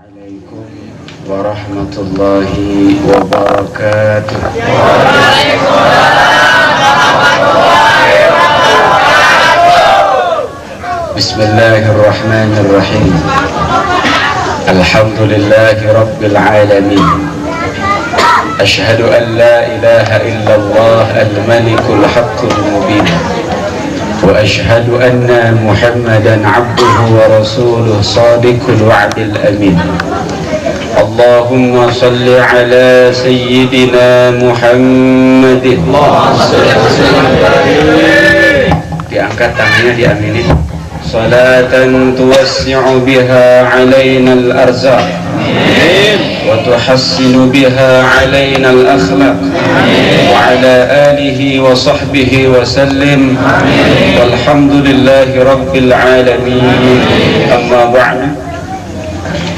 Assalamualaikum warahmatullahi wabarakatuh. Bismillahirrahmanirrahim. Alhamdulillahi rabbil alamin. Ashhadu an la ilaha illallah al-malikul haqqul mubin. Wa ashhadu anna Muhammadan abduhu wa rasuluh sadiqul wa'dil amin. Allahumma salli ala sayyidina Muhammadin. Diangkat tangannya, diaminin. Salatan tuwassi'u biha alaina al-arzaq wa tuhassinu biha alaina al-akhlaq wa ala alihi wa sahbihi wa sallim walhamdulillahi rabbil alamin. Amma ba'du.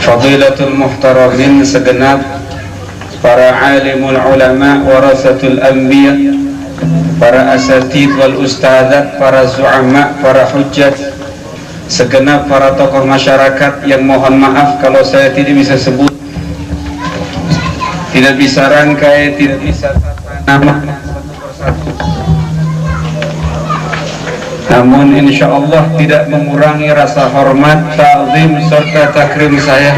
Fadilatul muhtaramin segenap para alimul ulama warasatul anbiya, para asatid wal ustadzat, para zu'ama, para hujjat, segenap para tokoh masyarakat yang mohon maaf kalau saya tidak bisa sebut, tidak bisa rangkai, tidak bisa tata nama satu persatu. Namun insya Allah tidak mengurangi rasa hormat, ta'zim serta takrim saya,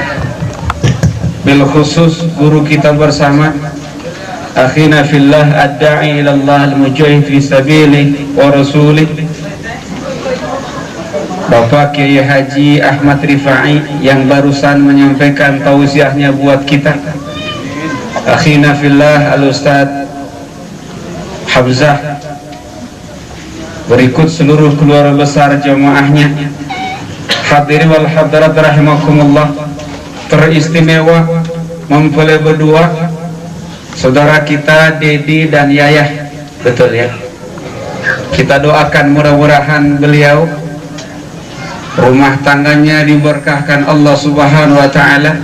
bil khusus guru kita bersama akhina fillah ad-da'i ilallah al-mujahid fi sabilihi wa rasulih, Bapak Kiai Haji Ahmad Rifai yang barusan menyampaikan tausiahnya buat kita. Akhina fillah al-Ustaz Hamzah, berikut seluruh keluarga besar jamaahnya. Hadirin wal hadirat rahimakumullah. Teristimewa mempelai berdua saudara kita Dedi dan Yayah, betul ya? Kita doakan mudah-mudahan beliau rumah tangganya diberkahkan Allah Subhanahu wa taala,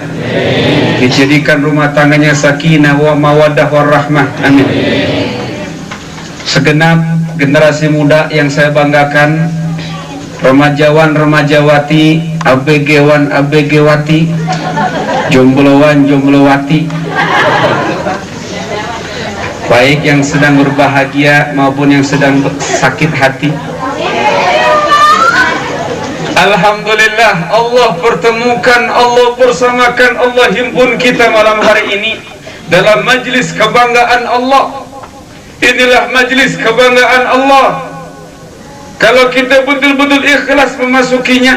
dijadikan rumah tangganya sakinah wa mawaddah warahmah, amin. Segenap generasi muda yang saya banggakan, remajawan remajawati, ABG-wan ABG-wati, jomblowan jomblowati, baik yang sedang berbahagia maupun yang sedang sakit hati, alhamdulillah Allah pertemukan, Allah bersamakan, Allah himpun kita malam hari ini dalam majlis kebanggaan Allah. Inilah majlis kebanggaan Allah. Kalau kita betul-betul ikhlas memasukinya,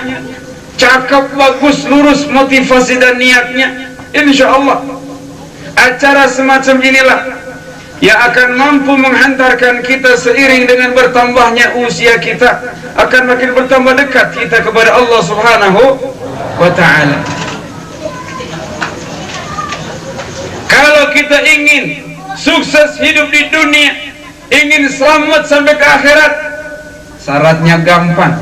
cakap, bagus, lurus motivasi dan niatnya, insya Allah acara semacam inilah yang akan mampu menghantarkan kita seiring dengan bertambahnya usia kita, akan makin bertambah dekat kita kepada Allah Subhanahu wa ta'ala. Kalau kita ingin sukses hidup di dunia, ingin selamat sampai ke akhirat, syaratnya gampang,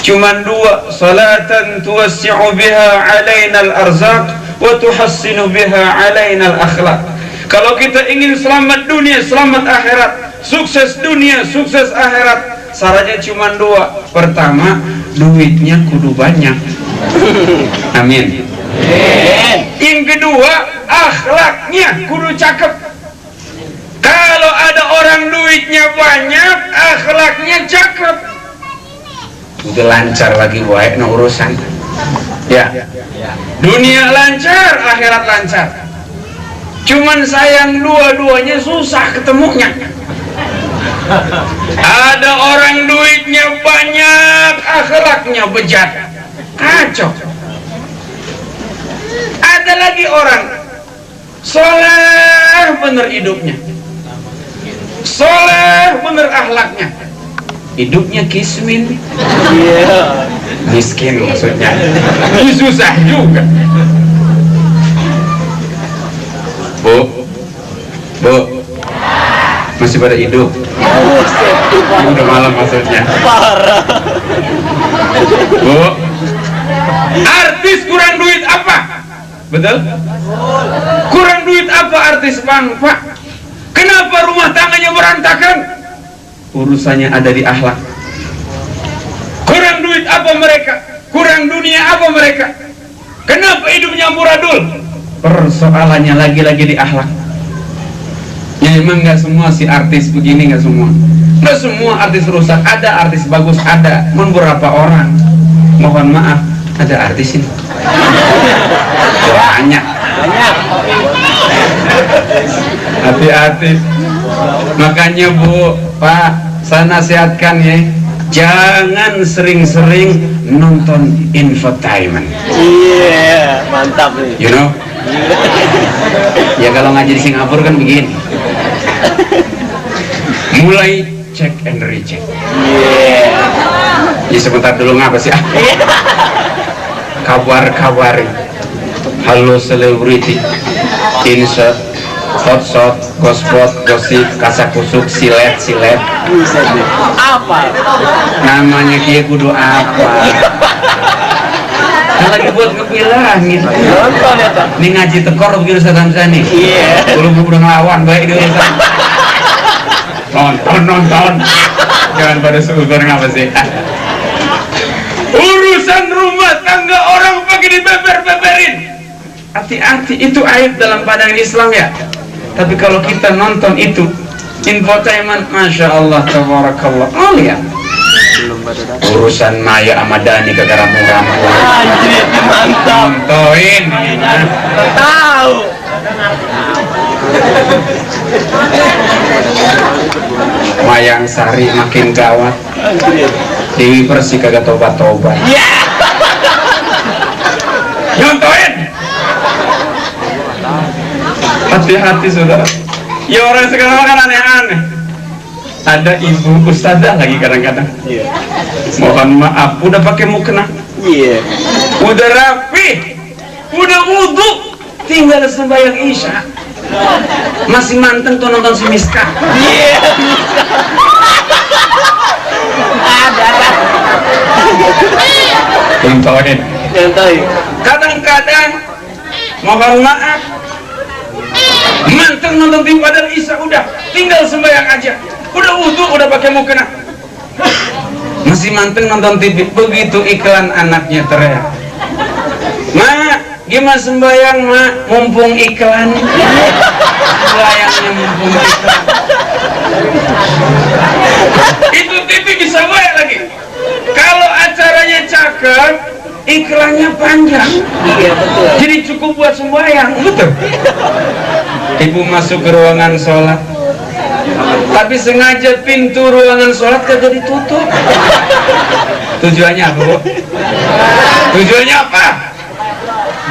cuman dua. Salatan tuwassi'u biha alaina al-arzaq wa tuhassinu biha alaina al-akhlaq. Kalau kita ingin selamat dunia, selamat akhirat, sukses dunia, sukses akhirat, syaratnya cuma dua. Pertama, duitnya kudu banyak. Amin. Yang kedua, akhlaknya kudu cakep. Kalau ada orang duitnya banyak, akhlaknya cakep, udah lancar lagi baik no urusan. Ya, dunia lancar, akhirat lancar. Cuman sayang dua-duanya susah ketemunya. Ada orang duitnya banyak, akhlaknya bejat, kacau. Ada lagi orang soleh bener hidupnya, soleh bener akhlaknya, hidupnya kismin, miskin maksudnya, susah juga. Bu, masih pada hidup? Udah malam maksudnya. Bu, artis kurang duit apa? Betul? Kurang duit apa artis bang, Pak? Kenapa rumah tangganya berantakan? Urusannya ada di akhlak. Kurang duit apa mereka? Kurang dunia apa mereka? Kenapa hidupnya amburadul? Persoalannya lagi-lagi di akhlak. Ya emang nggak semua si artis begini, nggak semua. Nggak semua artis rusak, ada artis bagus, ada. Beberapa orang, mohon maaf, ada artis ini. Banyak. Hati-hati. Makanya Bu, Pak, saya nasihatkan ya, jangan sering-sering nonton infotainment. Iya, mantap nih. You know? Ya kalau ngaji di Singapura kan begini. Mulai check and recheck. Ya sebentar dulu ngapa sih? Kabar-kabar. Halo selebriti. Insert, hotshot, gosip, kasakusuk, silet. Apa? Namanya kia kudu apa? Lagi buat ngepilangin. Nonton ya tak? Ini ngaji tekor begitu setan nih. Iya. Belum udah ngelawan baik dia. Nonton. Jangan pada seukur ngapa sih? Urusan rumah tangga orang pakai dibeber-beberin. Hati-hati, itu aib dalam pandangan Islam ya. Tapi kalau kita nonton itu infotainment, masya Allah, tabarakallah. Oh lihat. Urusan Maya Amadani ke ramu-ramu. Anjir, mantap. Nontoin. Tahu. Mayang Sari makin gawat. Anjir. Dewi Persik kagak tobat-tobat. Ya. Nontoin. Hati-hati saudara. Ya orang sekarang kan aneh-aneh. Ada ibu ustazah lagi kadang-kadang. Iya. Mohon maaf, udah pakai mukena, Iya. udah rapi, udah wudhu, tinggal sembahyang isya. Masih manteng tuh nonton si Miska. Iya. Ada. Nontonin. Nonton. Kadang-kadang, mohon maaf, manteng nonton tim padahal isya udah, tinggal sembahyang aja. Udah wudhu, udah pakai mukena, masih manteng nonton TV. Begitu iklan anaknya teriak, "Mak, gimana sembahyang mak? Mumpung iklan." Sembahyangnya mumpung iklan. Itu TV bisa bayar lagi. Kalau acaranya cakep, iklannya panjang. Iya, betul. Jadi cukup buat sembahyang, betul. Ibu masuk ke ruangan sholat, tapi sengaja pintu ruangan sholat gak jadi tutup. Tujuannya apa, Bu? Tujuannya apa?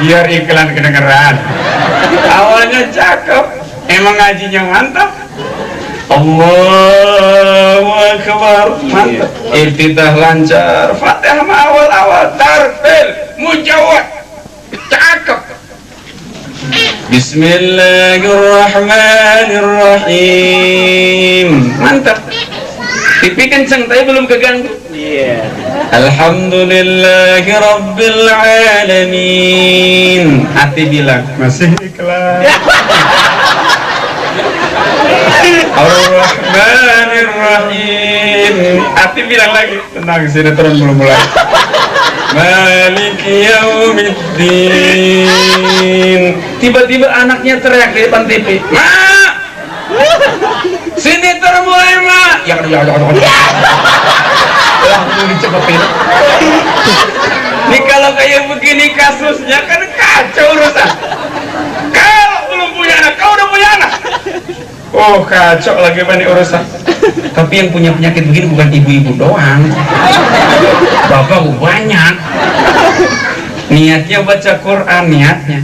Biar iklan kedengeran. Awalnya cakep, emang ngajinya mantap. Allahu Akbar, mantap. Iftitah lancar, Fatihah awal-awal, tartil, mujawad, cakep. Bismillahirrahmanirrahim, mantap. TV kenceng tapi belum keganggu. Iya. Alhamdulillahi Rabbil Alamin. Hati bilang masih ikhlas. Ar-Rahmanir-Rahim. Hati bilang lagi, tenang, sinetron belum mulai. Maliki Yaumiddin. Tiba-tiba anaknya teriak di depan TV, "Mak, sinetron mulai, Mak." Ya. Langsung dicepetin. Ini kalau kayak begini kasusnya kan kacau urusan. Kalau belum punya anak, kau udah punya anak. Oh kacau lagi banyak urusan. Tapi yang punya penyakit begini bukan ibu-ibu doang, bapak banyak. Niatnya baca Quran, niatnya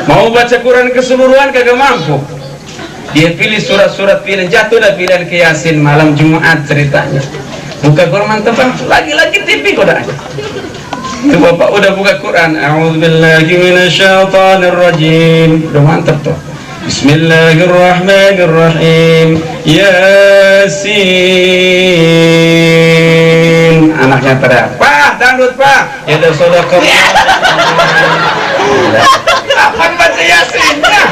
mau baca Quran keseluruhan kagak mampu. Dia pilih surat-surat pilihan, jatuh dah pilihan ke Yasin malam Jumat ceritanya. Buka Quran tebak, lagi-lagi TV godaannya. Itu bapak udah buka Quran, a'udzubillahi minasyaitonirrajim, udah mantap tuh. Bismillahirrahmanirrahim. Yasin. Anaknya teriak, "Pak, dangdut Pak." Ya udah sodokor. Kapan baca Yasinnya?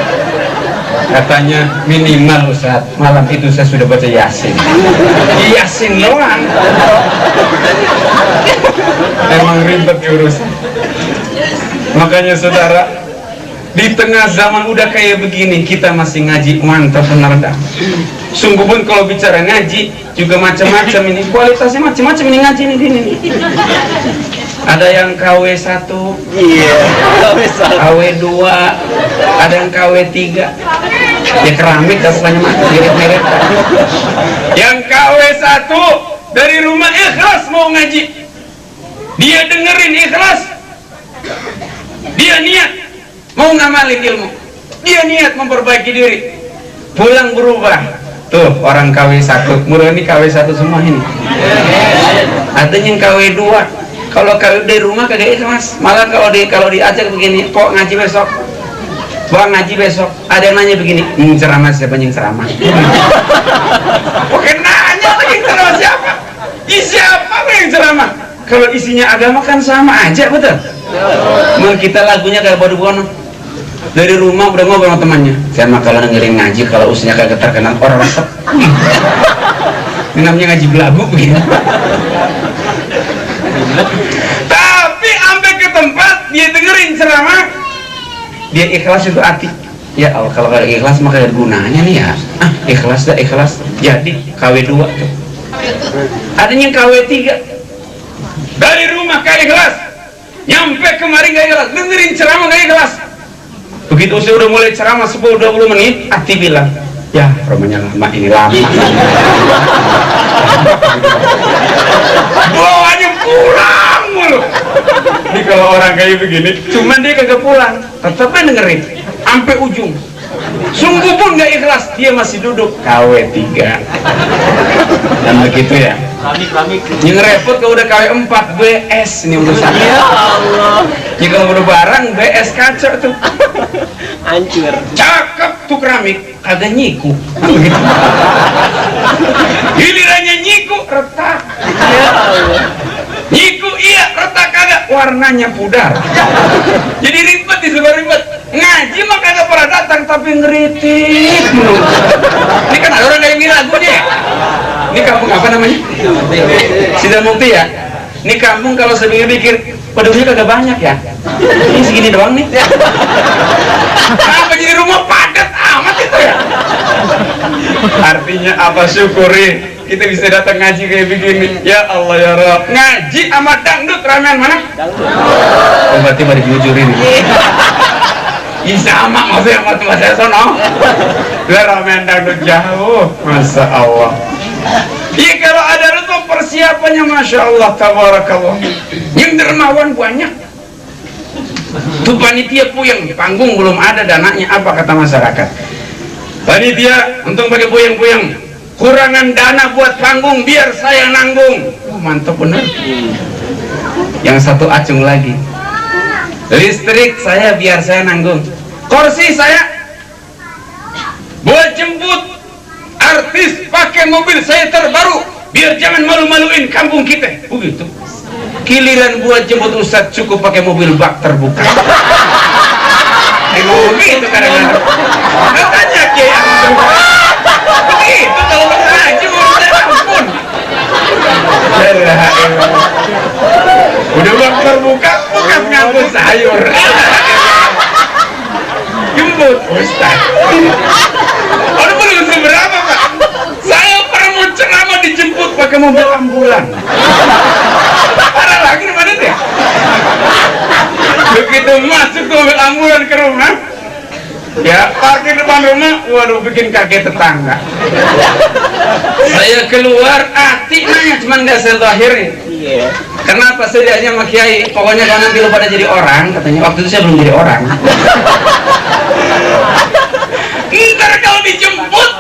Katanya minimal Ustaz, malam itu saya sudah baca Yasin. Yasin doang. Emang ribet diurus. Makanya saudara, di tengah zaman udah kayak begini, kita masih ngaji, mantap benar dah. Sungguh pun kalau bicara ngaji juga macam-macam ini, kualitasnya macam-macam ini ngaji ini. Ada yang KW 1, Iya. KW 2, ada yang KW 3. Ya keramik rasanya mah mirip-mirip. Yang KW 1 dari rumah ikhlas mau ngaji. Dia dengerin ikhlas. Dia niat mau ngamalin ilmu. Dia niat memperbaiki diri. Pulang berubah. Tuh orang KW 1, murah ini KW 1 semua ini. Adanya yang KW 2. Kalau dari rumah kagak ikhlas, malah kalau diajak begini, kok ngaji besok, bang ngaji besok, ada yang nanya begini, ceramah siapa yang ceramah? Oke nanya lagi ceramah siapa? Siapa yang ceramah? Kalau isinya agama kan sama aja, betul? Mau kita lagunya kayak bodoh-bodoh. Dari rumah udah ngobrol sama temannya, saya mah kalau dengerin ngaji kalau usinya kagak terkenal orang resep. Ini namanya ngaji belagu begini. Tapi sampai ke tempat dia dengerin ceramah, dia ikhlas itu hati. Ya Allah, kalau ada ikhlas maka ada gunanya nih ya. Ikhlas dah ikhlas. Jadi KW 2 tuh. Adanya KW 3. Dari rumah gak ikhlas, nyampe kemari gak ikhlas, dengerin ceramah gak ikhlas. Begitu saya udah mulai ceramah 10-20 menit, hati bilang, ya romanya lama ini lama. Bawaannya pulang mulu. Ini kalau orang kayak begini, cuman dia kagak pulang, tetapnya dengerin sampai ujung. Sungguh pun gak ikhlas, dia masih duduk KW 3. Dan begitu ya. Yang repot kalau udah KW 4 BS ini urusan. Ya Allah. Jika kalau udah barang BS kacau tuh. Hancur. Cakep tuh keramik, kagak nyiku. Begitu. Gilirannya nyiku retak. Ya Allah. Nyiku iya, retak kagak, warnanya pudar. Jadi ribet, disuruh ribet. Ngaji mah kagak pernah datang tapi ngeritik mulu. Ini kan ada orang kayak gini lagunya ya. Ini kampung apa namanya? Sidamukti ya. Ini kampung kalau saya pikir penduduknya kagak banyak ya. Ini segini doang nih. Kenapa jadi rumah padat amat itu ya? Artinya apa, syukuri kita bisa datang ngaji kayak begini. Ya Allah ya Rabb. Ngaji sama dangdut ramean mana? Oh berarti baru dijujurin. Ini sama maksudnya sama tempat saya sono. Lah ramean dangdut jauh. Masya Allah. Iya kalau ada itu persiapannya Masya Allah tabarakallah. Yang dermawan banyak. Tuh panitia puyeng, panggung belum ada dananya, apa kata masyarakat? Panitia untung pakai puyeng-puyeng, kurangan dana buat panggung biar saya nanggung. Oh, mantap bener. Yang satu acung lagi, listrik saya biar saya nanggung, kursi saya buat jemput artis pakai mobil saya terbaru biar jangan malu-maluin kampung kita. Begitu. Giliran buat jemput Ustadz cukup pakai mobil bak terbuka. Emang begitu kadang-kadang. Katanya Kiai Agung begitu kalau ngaji mau saya ampun. Udah bak terbuka bukan ngangkut sayur. Jemput Ustadz. Aduh belum seberapa Pak. Saya pernah mau ceramah dijemput pakai mobil ambulan. Parah lagi di mana deh? Begitu masuk ke mobil ambulan ke rumah, ya parkir depan rumah, waduh bikin kaget tetangga. Saya keluar, Ati nanya, cuman nggak saya zahirin. Kenapa saya diajak sama Kiai? Pokoknya kalau nanti lu pada jadi orang, katanya. Waktu itu saya belum jadi orang. Ntar kalau dijemput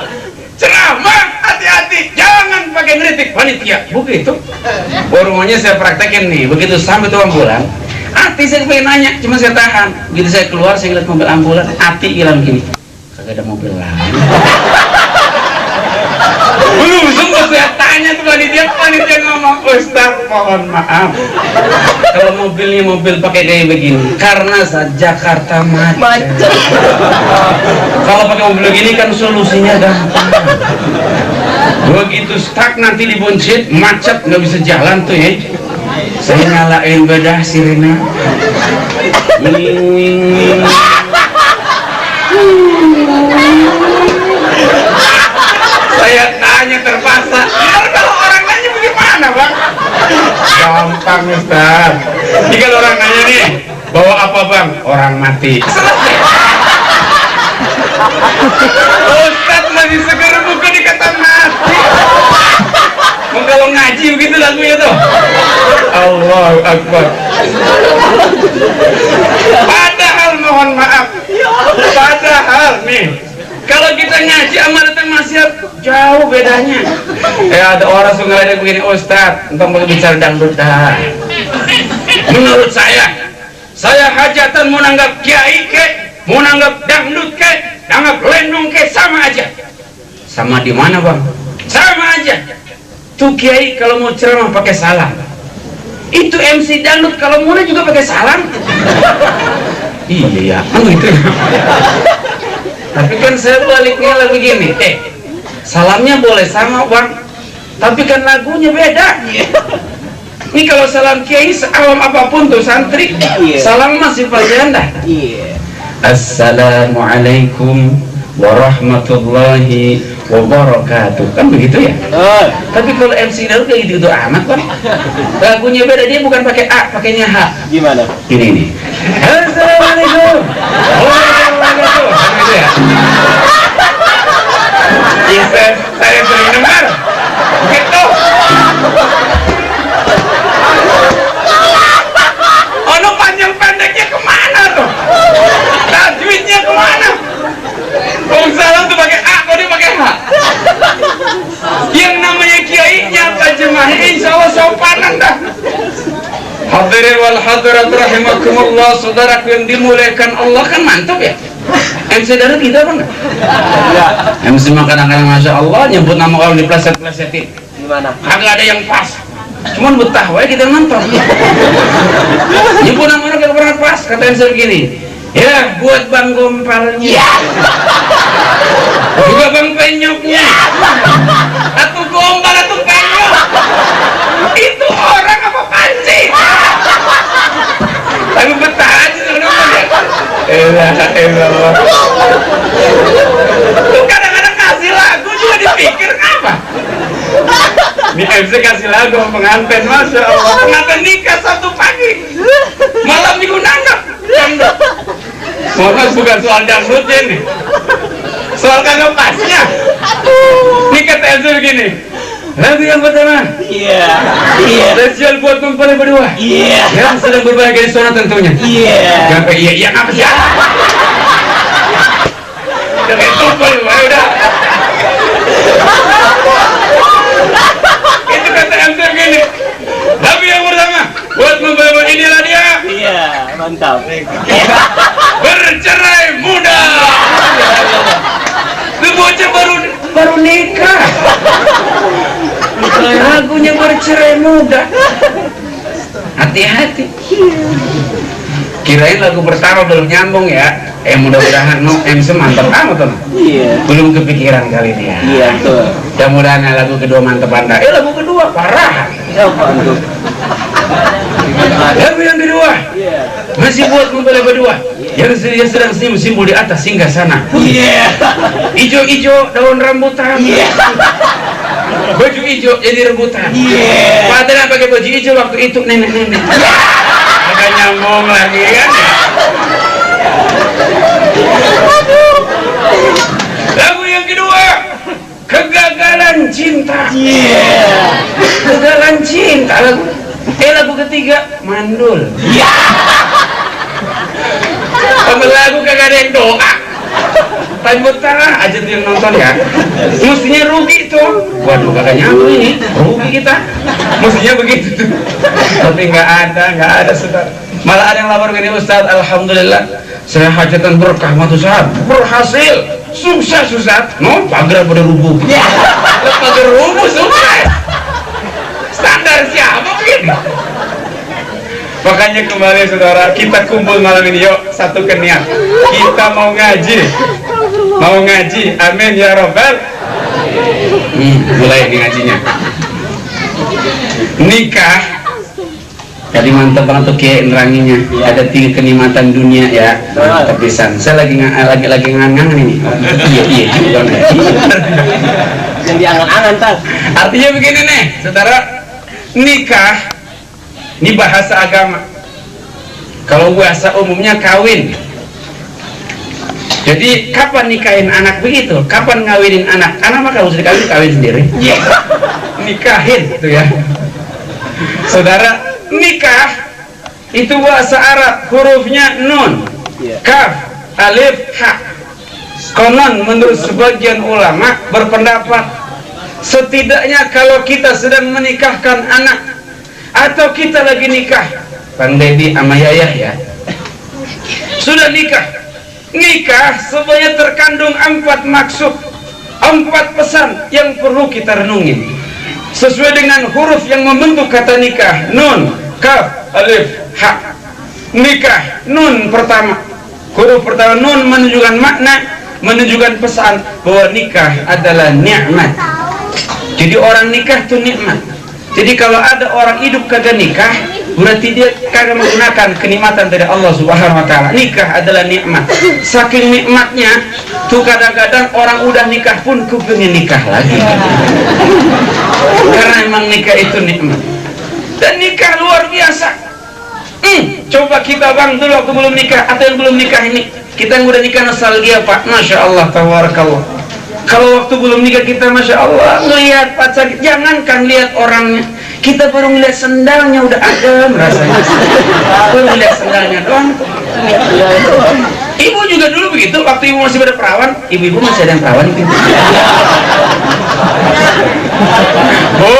ceramah, hati-hati, jangan pakai ngeritik panitia. Begitu. Rumahnya saya praktekin nih. Begitu sampai tuh ambulan, Ati saya pengen nanya, cuma saya tahan. Begitu saya keluar, saya ngeliat mobil ambulan, Ati bilang gini, kagak ada mobil lain. Belum sempat saya tanya tuh panitia ngomong, Ustaz mohon maaf kalau mobilnya mobil pakai kayak begini karena Jakarta macet. Kalau pakai mobil begini kan solusinya gampang. Begitu stuck nanti dibuncit macet nggak bisa jalan tuh ya. Saya nyalain bedah sirena. Saya tanya terpaksa, kalau orang nanya bagaimana bang? Gampang Ustaz. Jadi kalau orang nanya nih, bawa apa bang? Orang mati. Selesai. Ustaz masih seger bukan dikata mati. Kalau ngaji begitu lagunya tuh. Allahu Akbar. Padahal mohon maaf. Padahal nih, kalau kita ngaji amal datang maksiat jauh bedanya. Ada orang sungai ada begini, Ustaz, entah mau bicara dangdut dah. Menurut saya hajatan mau nanggap kiai ke, mau nanggap dangdut ke, nanggap lenong ke sama aja. Sama di mana bang? Sama aja. Tuh kiai kalau mau ceramah pakai salam. Itu MC dangdut kalau mulai juga pakai salam. Iya, gitu. Tapi kan saya baliknya lagi begini, salamnya boleh sama bang, tapi kan lagunya beda. Ini kalau salam kiai seawam apapun tuh santri, salam masih pajanda. Assalamualaikum warahmatullahi wabarakatuh, kan begitu ya? Tapi kalau MC dulu kayak gitu amat bang. Lagunya beda, dia bukan pakai A, pakainya H. Gimana? Ini nih. Assalamualaikum warahmatullahi wabarakatuh. Gitu ya? Iya, saya sering dengar. Gitu. Ono panjang pendeknya kemana tuh? Tajwidnya kemana? Kalau salam tuh pakai A, kalau dia pakai H. Yang namanya kiainya terjemahnya insya Allah sopanan dah. Hadirin wal hadirat rahimakumullah, saudaraku yang dimuliakan Allah, kan mantap ya. MC dari kita apa enggak? Enggak. MC mah kadang-kadang masya Allah nyebut nama orang dipleset-plesetin. Gimana? Kagak ada yang pas. Cuman betah wae kita nonton. Nyebut nama orang kagak pernah pas. Kata MC begini, ya buat Bang Gompalnya, juga Bang Penyoknya, atau gombal atau penyok. Itu orang apa panci? Tapi betah aja nonton ya. Elah. Tuh kadang-kadang kasih lagu juga dipikir apa? Ini MC kasih lagu pengantin, masya Allah. Pengantin nikah Sabtu pagi, malam minggu nanggap. Mohon bukan soal dangdutnya nih, soal kagak pasnya. Ini kata MC begini, lagu yang pertama, spesial buat mempelai berdua, yang sedang berbahagia di sana tentunya. Iya apa sih? Udah tumpul, udah. Itu kata MC begini, lagu yang pertama buat mempelai, inilah dia. Iya, mantap. Bercerai muda. Itu bocah baru nikah. Lagunya bercerai muda. Hati-hati. Kirain lagu pertama belum nyambung ya. Mudah-mudahan MC mantap amat tuh. Belum kepikiran kali ini ya. Iya tuh. Mudah-mudahan lagu kedua mantap Anda. Lagu kedua parah. Lagu yang kedua masih buat mempelai berdua yang sedang senyum simbol di atas singgah sana. Ijo-ijo daun rambutan, baju ijo jadi rebutan. Padahal pakai baju ijo waktu itu nenek-nenek. Agak nyambung lagi kan. Lagu yang kedua, kegagalan cinta. Kegagalan cinta lagu. Lagu ketiga, mandul. Lagu kagak ada yang doa. Tanya tangan aja tuh yang nonton ya. Mestinya rugi tuh. Waduh kagak nyambung ini. Rugi kita. Mestinya begitu tuh. Tapi nggak ada saudara. Malah ada yang lapor gini, Ustaz, alhamdulillah saya hajatan berkah matu saat berhasil. sukses Ustaz. No, pagar pada rubuh. Pagar rubuh sukses. Standar siapa begini? Makanya kembali saudara, kita kumpul malam ini, yuk satukan niat. Kita mau ngaji. Mau ngaji. Amin ya Rabbal. Mulai nih ngajinya. Nikah. Jadi mantap banget tuh kayak neranginya. Ada 3 kenikmatan dunia ya. Mantap pisan. Saya lagi ngangang ini. Iya juga nih. Yang diangan-angan tas. Artinya begini nih, saudara. Nikah ini bahasa agama. Kalau bahasa umumnya kawin. Jadi kapan nikahin anak begitu? Kapan ngawinin anak? Anak mah kalau sudah kawin sendiri. Nikahin itu ya. Saudara, nikah itu bahasa Arab, hurufnya nun, kaf, alif, ha. Konon menurut sebagian ulama berpendapat, setidaknya kalau kita sedang menikahkan anak atau kita lagi nikah, Bang Dedi sama Yayah ya, sudah nikah sebenarnya terkandung 4 maksud, 4 pesan yang perlu kita renungin sesuai dengan huruf yang membentuk kata nikah. Nun, kaf, alif, ha. Nikah, nun pertama, huruf pertama nun menunjukkan makna, menunjukkan pesan bahwa nikah adalah nikmat. Jadi orang nikah itu nikmat. Jadi kalau ada orang hidup kagak nikah, berarti dia kagak menggunakan kenikmatan dari Allah Subhanahu wa taala. Nikah adalah nikmat. Saking nikmatnya tuh kadang-kadang orang udah nikah pun kepengin nikah lagi. Karena emang nikah itu nikmat. Dan nikah luar biasa. Coba kita bang dulu waktu belum nikah atau yang belum nikah ini, kita yang udah nikah nostalgia Pak, masya Allah, tabarakallah. Kalau waktu belum nikah kita masya Allah ngelihat pacar, jangankan lihat orangnya, kita baru ngelihat sendalnya udah adem rasanya. Baru ngelihat sendalnya doang. Ibu juga dulu begitu, waktu ibu masih pada perawan, ibu-ibu masih ada yang perawan itu. Bu,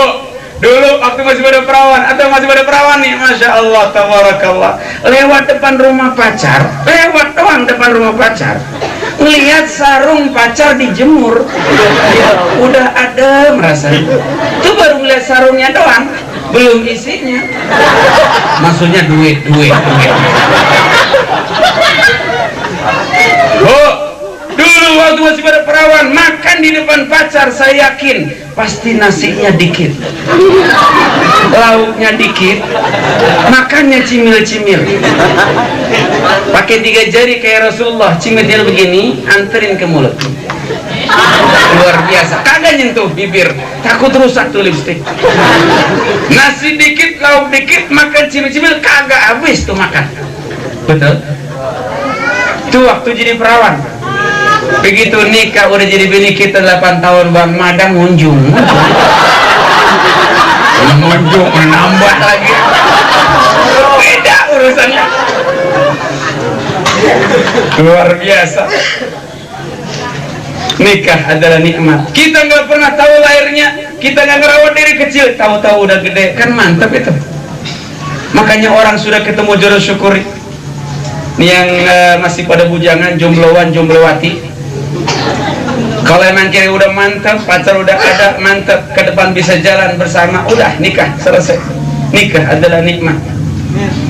dulu waktu masih pada perawan atau masih pada perawan nih, masya Allah, tabarakallah, lewat depan rumah pacar, lewat doang depan rumah pacar, ngelihat sarung pacar dijemur, udah adem rasanya. Itu baru ngelihat sarungnya doang, belum isinya. Maksudnya duit. Oh, dulu waktu masih pada perawan, makan di depan pacar, saya yakin pasti nasinya dikit, lauknya dikit, makannya cimil-cimil, pakai 3 jari kayak Rasulullah, cimil begini, anterin ke mulut. Luar biasa, kagak nyentuh bibir, takut rusak tuh lipstick. Nasi dikit, lauk dikit, makan cimil-cimil, kagak habis tuh makan. Betul? Itu waktu jadi perawan. Begitu nikah udah jadi bini kita 8 tahun Bang Madang ngunjung menambah lagi, beda urusannya, luar biasa. Nikah adalah nikmat. Kita nggak pernah tahu lahirnya, kita nggak ngerawat dari kecil, tahu-tahu udah gede, kan mantap itu. Makanya orang sudah ketemu jodoh syukuri. Yang masih pada bujangan, jombloan, jomblowati, kalau emang kira udah mantap, pacar udah ada, mantap, ke depan bisa jalan bersama, udah nikah, selesai. Nikah adalah nikmat.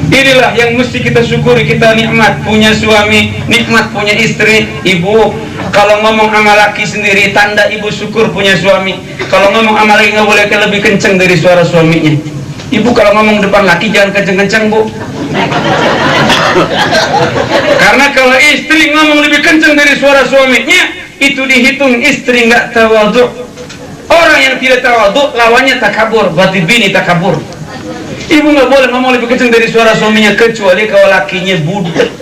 Inilah yang mesti kita syukuri. Kita nikmat punya suami, nikmat punya istri. Ibu kalau ngomong sama laki sendiri, tanda ibu syukur punya suami. Kalau ngomong sama laki nggak boleh lebih kenceng dari suara suaminya. Ibu kalau ngomong depan laki jangan kenceng-kenceng, Bu. Karena kalau istri ngomong lebih kenceng dari suara suaminya, itu dihitung istri nggak tawadhu. Orang yang tidak tawadhu lawannya takabur, berarti bini takabur. Ibu nggak boleh ngomong lebih kenceng dari suara suaminya, kecuali kalau lakinya budek.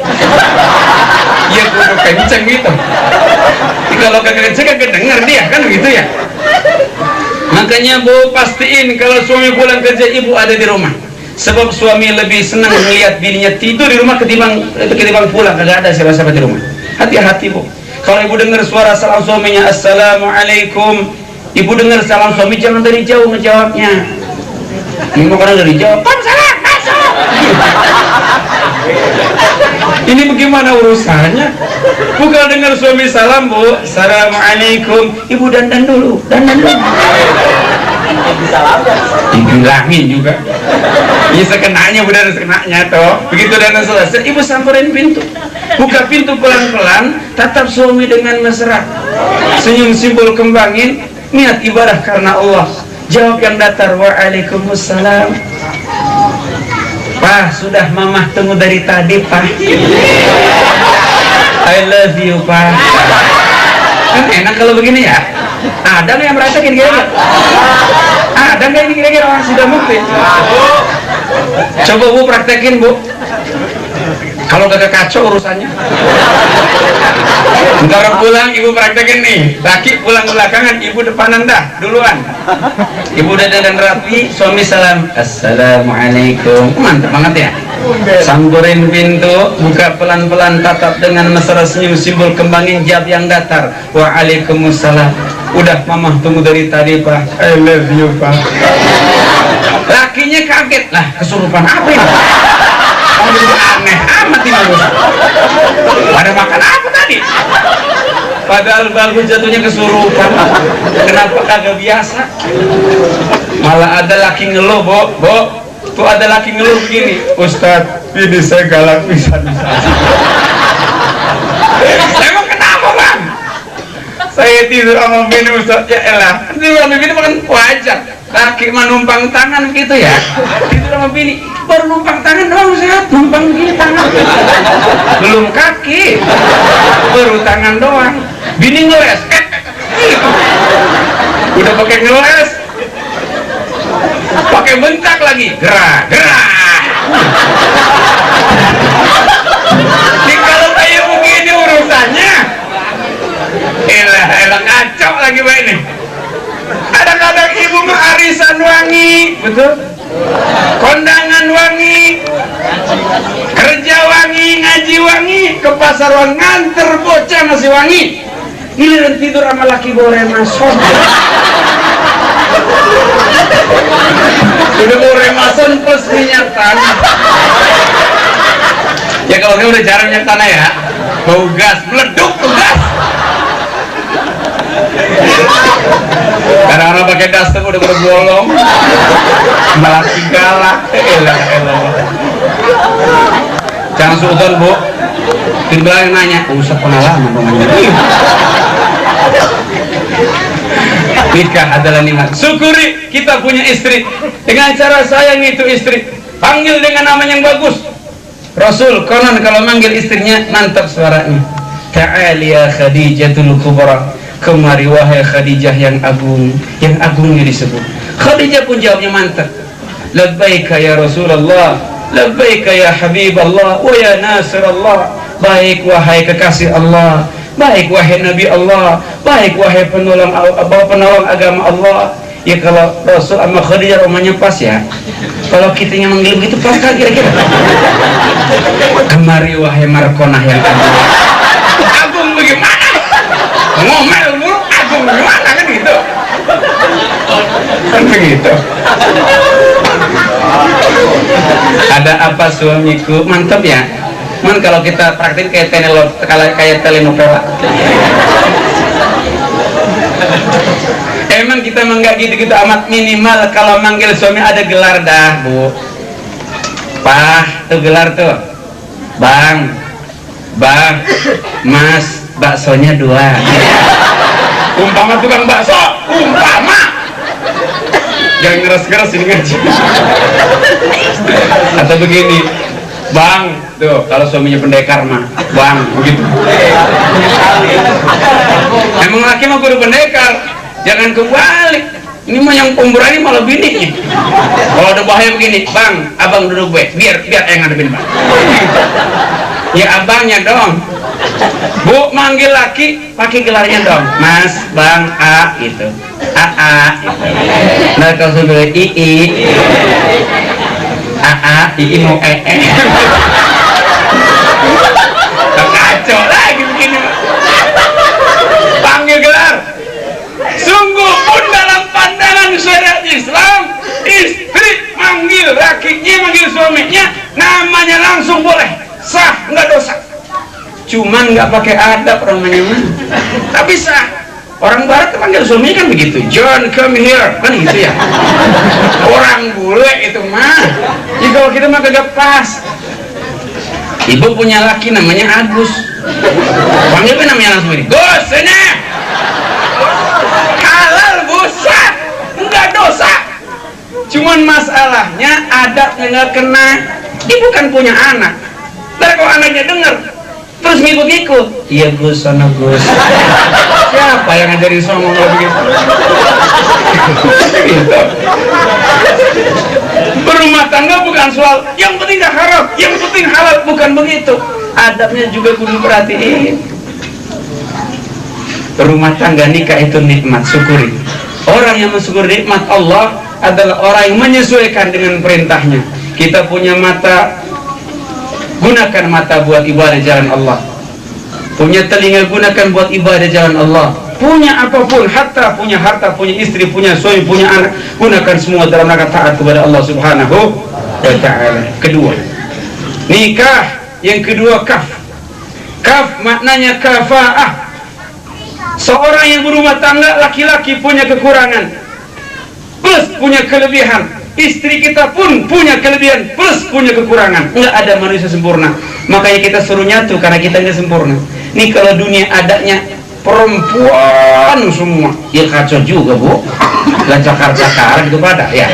Ya kudu kenceng gitu. Kalau kagak kenceng kagak denger dia, kan begitu ya. Makanya Bu pastiin kalau suami pulang kerja ibu ada di rumah. Sebab suami lebih senang melihat bininya tidur di rumah ketimbang pulang kagak ada siapa-siapa di rumah. Hati-hati Bu. Kalau ibu dengar suara salam suaminya, assalamualaikum, ibu dengar salam suami jangan dari jauh ngejawabnya. Ini mau karena dari jauh, salam masuk. Ini bagaimana urusannya? Bukan dengar suami salam, Bu, assalamualaikum, ibu dandan dulu. Dibilangin juga. Ini sekenanya, Bu, dan sekenanya toh. Begitu dandan selesai, ibu samperin pintu. Buka pintu pelan-pelan, tatap suami dengan mesra. Senyum simbol kembangin, niat ibadah karena Allah. Jawab yang datar, waalaikumsalam. Pak, sudah mamah tunggu dari tadi, Pak. I love you, Pak. Kan enak kalau begini ya. Ada nggak yang merasakan kira-kira? Ada nggak ini kira-kira orang sudah mukmin? Coba Bu praktekin, Bu. Kalau gak kacau urusannya. Ntar pulang ibu praktekin nih. Laki pulang belakangan, ibu depanan dah duluan. Ibu udah dandan rapi, suami salam, assalamualaikum. Mantap banget ya. Samburin pintu, buka pelan-pelan, tatap dengan mesra, senyum simbol kembangin, jawab yang datar, waalaikumsalam. Udah mamah tunggu dari tadi, Pak. I love you, Pak. Lakinya kaget, lah kesurupan apa ini? Aneh amat ini. Pada makan apa tadi? Padahal baru jatuhnya kesurupan. Kenapa kagak biasa? Malah ada laki ngeluh, Bo. Tuh ada laki ngeluh begini, Ustadz, ini saya galak pisan. Emang kenapa, Bang? Saya tidur sama bini, Ustadz. Ya elah, tidur sama bini makan wajar. Laki menumpang tangan gitu ya. Tidur sama bini, baru numpang tangan doang, sehat. Numpang gini tangan, belum kaki, baru tangan doang. Bini ngeles, udah pakai ngeles, pakai bentak lagi, gerak. Nih kalau kayak begini urusannya, elah kacau lagi Pak ini. Kadang-kadang ibu mah arisan wangi, betul? Kondangan wangi, kerja wangi, ngaji wangi, ke pasar wangi, nganter bocah masih wangi. Giliran tidur sama laki boleh masuk. Udah boleh masuk plus minyak tanah. Ya kalau dia udah jarang minyak tanah ya, bau gas, meleduk tuh gas. Kadang-kadang pakai daster udah berbolong, malah galak. Elah. Jangan suudon, Bu. Tiba yang nanya, Ustaz pengalaman dong. Nikah adalah nikmat. Syukuri kita punya istri dengan cara sayang itu istri. Panggil dengan nama yang bagus. Rasul konon kalau manggil istrinya mantap suaranya. Ta'ali ya Khadijatul Kubra. Kemari wahai Khadijah yang agung, yang agungnya disebut. Khadijah pun jawabnya mantap. Labbaika ya Rasulullah, labbaika ya Habiballah, wa ya Nasirallah. Baik wahai kekasih Allah, baik wahai Nabi Allah, baik wahai penolong agama Allah. Ya kalau Rasul sama Khadijah rumahnya pas ya. Kalau kita yang manggil begitu pas kan kira-kira. Kemari wahai Markonah yang agung. Agung bagaimana? Ngomel mulu, agung gimana kan gitu. Kan begitu. Ada apa suamiku? Mantap ya. Man kalau kita praktik kayak telenovela. Emang kita enggak gitu-gitu amat, minimal kalau manggil suami ada gelar dah, Bu. Pak, tuh gelar tuh. Bang, Mas, baksonya 2. Umpama tukang bakso, umpama. Jangan ngeres-ngeres ini ngaji. Atau begini, Bang, tuh kalau suaminya pendekar mah, Bang, begitu. Emang laki mah kudu pendekar, jangan kebalik. Ini mah yang pemberani malah bininya. Kalau ada bahaya begini, Bang, abang duduk biar yang ngadepin Bang. Ya abangnya dong. Bu manggil laki pakai gelarnya dong, Mas, Bang, A gitu, A gitu. Nah kalau sudah II, II mau kacau lagi begini. Panggil gelar. Sungguh pun dalam pandangan syariat Islam, istri manggil lakinya, manggil suaminya, namanya langsung boleh, sah, nggak dosa. cuman nggak pakai adab namanya mah. Tapi sah. Orang barat panggil suaminya kan begitu, John come here, kan gitu ya. Orang bule itu mah. Jadi kalau kita mah kagak pas. Ibu punya laki namanya Agus, panggilnya namanya langsung ini, Gus, sini. Halal busa, enggak dosa. Cuman masalahnya adabnya nggak kena. Dia bukan punya anak. Ntar kalau anaknya denger, terus ngikut-ngikut, iya Gus, sana Gus. Siapa yang ngajarin songong kalau begitu? Gitu. Berumah tangga bukan soal yang penting gak haram, yang penting halal, bukan begitu. Adabnya juga kudu perhatiin. Rumah tangga nikah itu nikmat, syukuri. Orang yang mensyukuri nikmat Allah adalah orang yang menyesuaikan dengan perintahnya. Kita punya mata, gunakan mata buat ibadah jalan Allah. Punya telinga, gunakan buat ibadah jalan Allah. Punya apapun, hatta punya harta, punya istri, punya suami, punya anak, gunakan semua dalam rangka taat kepada Allah Subhanahu wa ta'ala. Kedua, nikah. Yang kedua, kaf. Kaf maknanya kafa'ah. Seorang yang berumah tangga, laki-laki punya kekurangan plus punya kelebihan. Istri kita pun punya kelebihan plus punya kekurangan. Enggak ada manusia sempurna. Makanya kita suruh nyatu karena kita nggak sempurna. Nih kalau dunia adanya perempuan semua, ya kacau juga bu. Lah cakar-cakar gitu pada ya.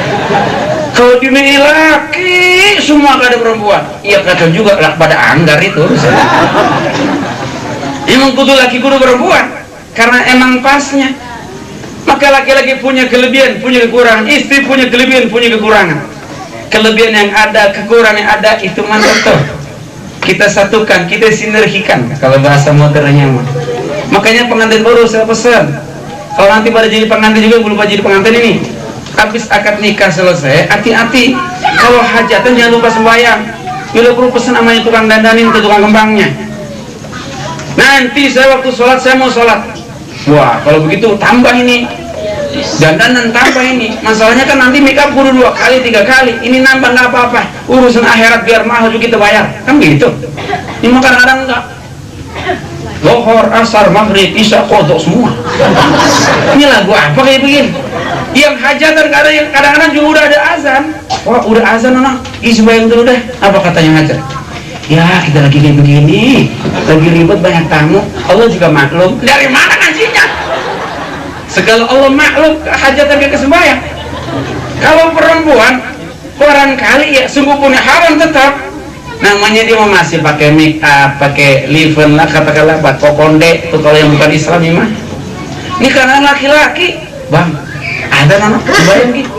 Kalau dunia laki semua gak ada perempuan, ya kacau juga lah pada anggar itu. Emang kudu laki kudu perempuan karena emang pasnya. Maka laki-laki punya kelebihan, punya kekurangan. Istri punya kelebihan, punya kekurangan. Kelebihan yang ada, kekurangan yang ada, itu mantap tuh. Kita satukan, kita sinergikan. Kalau bahasa modernnya mah. Makanya pengantin baru saya pesan. Kalau nanti pada jadi pengantin juga, belum jadi pengantin ini. Habis akad nikah selesai, hati-hati. Kalau hajatan jangan lupa sembahyang. Bila perlu pesan namanya tukang dandanin ke tukang kembangnya. Nanti saya waktu sholat, saya mau sholat. Wah, kalau begitu tambah ini dandanan, tambah ini. Masalahnya kan nanti make up kudu 2 kali 3 kali. Ini nambah nggak apa-apa. Urusan akhirat biar mahal juga kita bayar. Kan begitu. Ini mah kadang-kadang enggak. Lohor, asar, maghrib, isya, kodok semua. Ini lagu apa kayak begini? Yang hajatan kadang-kadang juga udah ada azan. Wah, udah azan anak. Isi bayang dulu deh. Apa katanya hajat? Ya kita lagi kayak begini, lagi ribet banyak tamu. Allah juga maklum. Dari mana ngajinya? Segala Allah maklum, hajatan ke sembahyang. Kalau perempuan barangkali ya sungguh punya haram tetap. Namanya dia masih pakai make up, pakai liven lah, katakanlah buat kokonde tuh kalau yang bukan Islam ya mah. Ini karena laki-laki, bang, ada anak sembahyang gitu.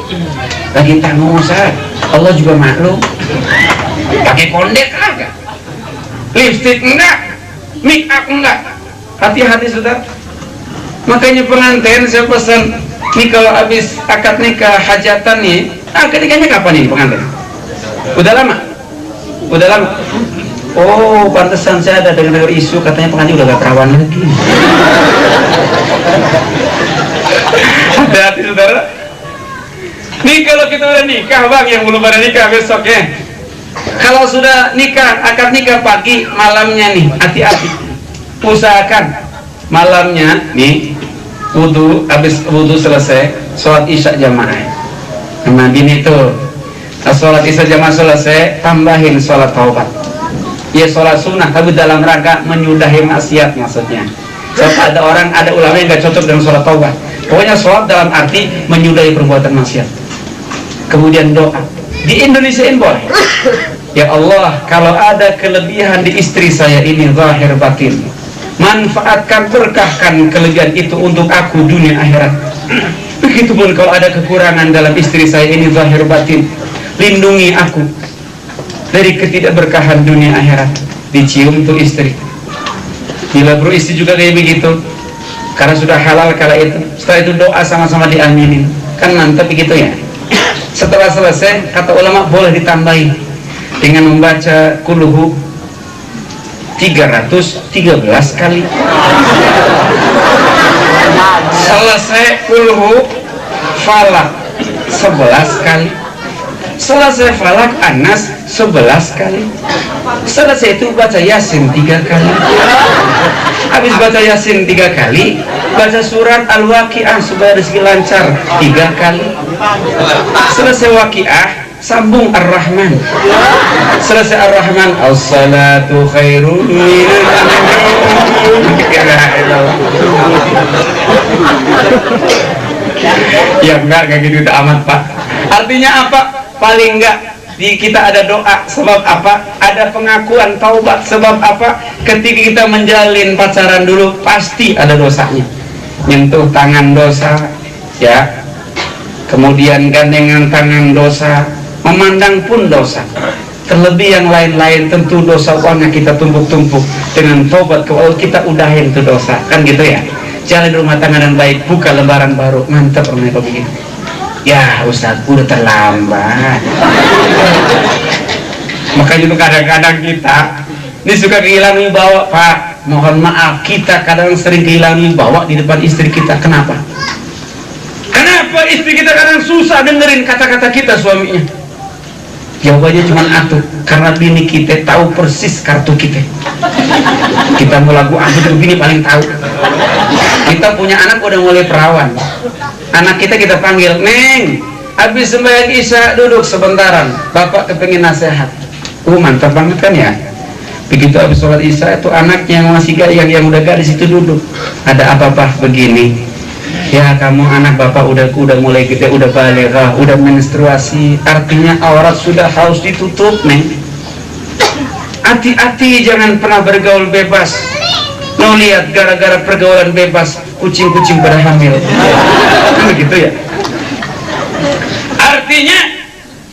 Lagi tamu Ustaz. Allah juga maklum. Pakai konde kagak, lipstick enggak, make up enggak. Hati-hati saudara. Makanya pengantin saya pesan nih kalau habis akad nikah hajatan nih, akad nikahnya kapan nih pengantin? Udah lama? Udah lama? Oh, pantesan saya ada dengar isu katanya pengantin udah gak perawan lagi. Hati-hati saudara. Nih kalau kita udah nikah bang, yang belum pada nikah besok ya. Kalau sudah nikah, akad nikah pagi, malamnya nih, hati-hati. Usahakan malamnya nih, wudu, habis wudu selesai, sholat isya jamaah. Nah, bini tuh, sholat isya jamaah selesai, tambahin sholat taubat. Ya sholat sunnah, tapi dalam rangka menyudahi maksiat maksudnya. Sebab ada orang, ada ulama yang gak cocok dengan sholat taubat. Pokoknya sholat dalam arti menyudahi perbuatan maksiat. Kemudian doa. Di Indonesiain boleh. Ya Allah, kalau ada kelebihan di istri saya ini zahir batin, manfaatkan, berkahkan kelebihan itu untuk aku dunia akhirat. Begitupun kalau ada kekurangan dalam istri saya ini zahir batin, lindungi aku dari ketidakberkahan dunia akhirat. Dicium tuh istri. Bila bro istri juga kayak begitu, karena sudah halal kala itu. Setelah itu doa sama-sama diaminin. Kan mantap begitu ya. Setelah selesai, kata ulama boleh ditambahin dengan membaca kuluhu 313 kali. Selesai kuluhu falak 11 kali. Selesai falak anas 11 kali. Selesai itu baca Yasin 3 kali. Habis baca Yasin 3 kali, baca surat Al-Waqiah supaya rezeki lancar 3 kali. Selesai Waqiah, sambung Ar-Rahman. Selesai Ar-Rahman, as-salatu khairun minan nawm. Ya enggak kayak gitu amat Pak. Artinya apa? Paling enggak di kita ada doa. Sebab apa? Ada pengakuan taubat. Sebab apa? Ketika kita menjalin pacaran dulu pasti ada dosanya. Nyentuh tangan dosa, ya. Kemudian gandengan tangan dosa, memandang pun dosa. Terlebih yang lain-lain tentu dosa uangnya kita tumpuk-tumpuk. Dengan taubat ke Allah kita udahin tuh dosa. Kan gitu ya. Jalan rumah tangga dan baik, buka lembaran baru. Mantap orang itu begini. Ya Ustaz, udah terlambat. Makanya itu kadang-kadang kita ini suka kehilangan wibawa Pak. Mohon maaf, kita kadang sering kehilangan wibawa di depan istri kita. Kenapa? Kenapa istri kita kadang susah dengerin kata-kata kita suaminya? Jawabannya cuma atuh, karena bini kita tahu persis kartu kita. Kita mau lagu apa tuh bini paling tahu. Kita punya anak udah mulai perawan. Anak kita panggil, Neng, habis sembahyang Isya duduk sebentaran. Bapak kepengen nasihat. Mantap banget kan ya. Begitu habis sholat Isya itu anaknya yang masih yang udah gadis itu duduk. Ada apa-apa begini? Ya kamu anak bapak udah mulai gede, udah baleghah, udah menstruasi. Artinya aurat sudah harus ditutup, Neng. Hati-hati jangan pernah bergaul bebas. Mau lihat gara-gara pergaulan bebas kucing-kucing pada hamil. Begitu ya. Artinya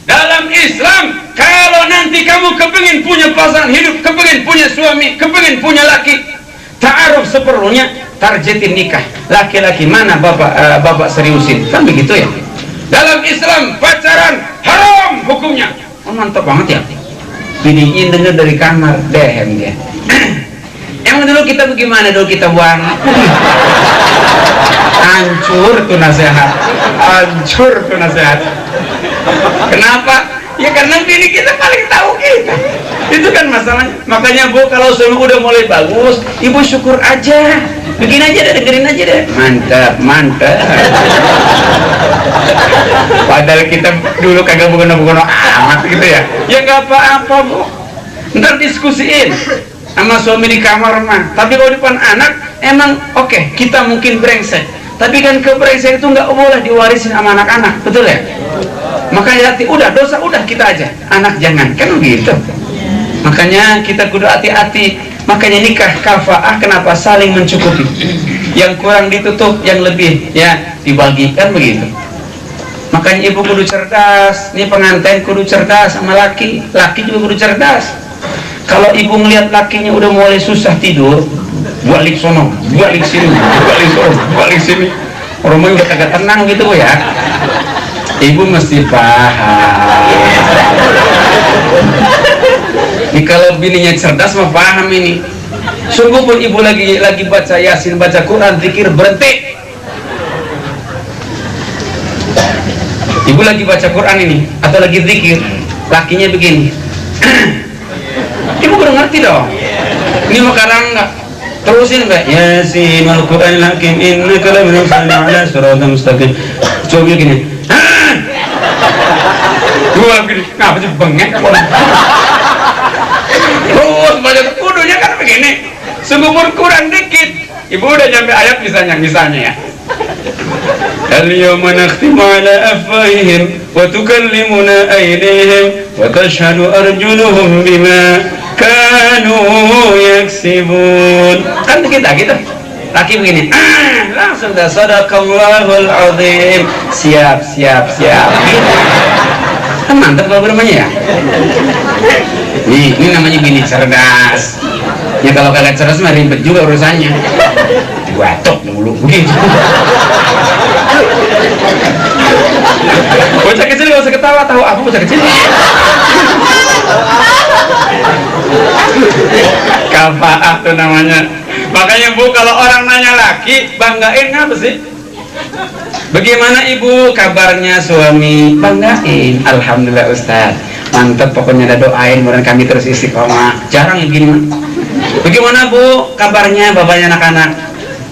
dalam Islam kalau nanti kamu kepengin punya pasangan hidup, kepengin punya suami, kepengin punya laki, ta'aruf seperlunya, targetin nikah. Laki-laki mana bapak seriusin. Kan begitu ya. Dalam Islam pacaran haram hukumnya. Oh, mantap banget ya. Biniin denger dari kamar, dehem dia. Emang dulu kita bagaimana dulu kita buang? Hancur tuh nasihat. Hancur tuh nasihat. Kenapa? Ya karena bini kita paling tahu kita. Itu kan masalahnya. Makanya Bu, kalau suami udah mulai bagus, Ibu syukur aja. Begini aja deh, dengerin aja deh. Mantap, mantap. Padahal kita dulu kagak bukan amat gitu ya. Ya nggak apa-apa Bu. Ntar diskusiin sama suami di kamar mah. Tapi kalau di depan anak, emang oke, kita mungkin brengsek. Tapi kan kebrengsekan itu nggak boleh diwarisin sama anak-anak, betul ya? Makanya hati, udah dosa udah kita aja, anak jangan, kan begitu. Makanya kita kudu hati-hati. Makanya nikah kafaah, kenapa? Saling mencukupi. Yang kurang ditutup, yang lebih ya dibagikan begitu. Makanya ibu kudu cerdas, nih pengantin kudu cerdas sama laki, laki juga kudu cerdas. Kalau ibu ngelihat lakinya udah mulai susah tidur, balik sono, balik sini, balik sono, balik sini, orangnya udah kagak tenang gitu ya. Ibu mesti paham. Ini kalau bininya cerdas mah paham ini. Sungguh pun ibu lagi baca Yasin, baca Quran, zikir, berhenti. Ibu lagi baca Quran ini atau lagi zikir, lakinya begini. Ibu baru ngerti dong. Ini makarang enggak? Terusin Mbak. Yasin wal Qur'anil hakim innaka laminal ala siratal mustaqim. Coba begini. Dua begini. Ngapa sih bengek? Terus baca kudunya kan begini. Sungguh kurang dikit. Ibu udah nyampe ayat misalnya ya. Al-yawma nakhtimu ala afwahihim wa tukallimuna aydihim wa tashhadu arjuluhum bima kanu yaksibun. Kan kita gitu. Laki begini. Langsung dah sadaqallahul azim. Siap. Kan mantap kalau bermainnya ya. Ini namanya bini cerdas. Ya kalau kagak cerdas mah ribet juga urusannya. Watok mulu begitu. Bocah kecil gak usah ketawa, tahu apa bocah kecil? Kafaah tuh namanya. Makanya Bu, kalau orang nanya laki, banggain apa sih? Bagaimana Ibu kabarnya suami? Banggain. Alhamdulillah Ustaz. Mantap, pokoknya ada doain mudah kami terus istiqomah. Jarang yang gini mah. Bagaimana Bu kabarnya bapaknya anak-anak?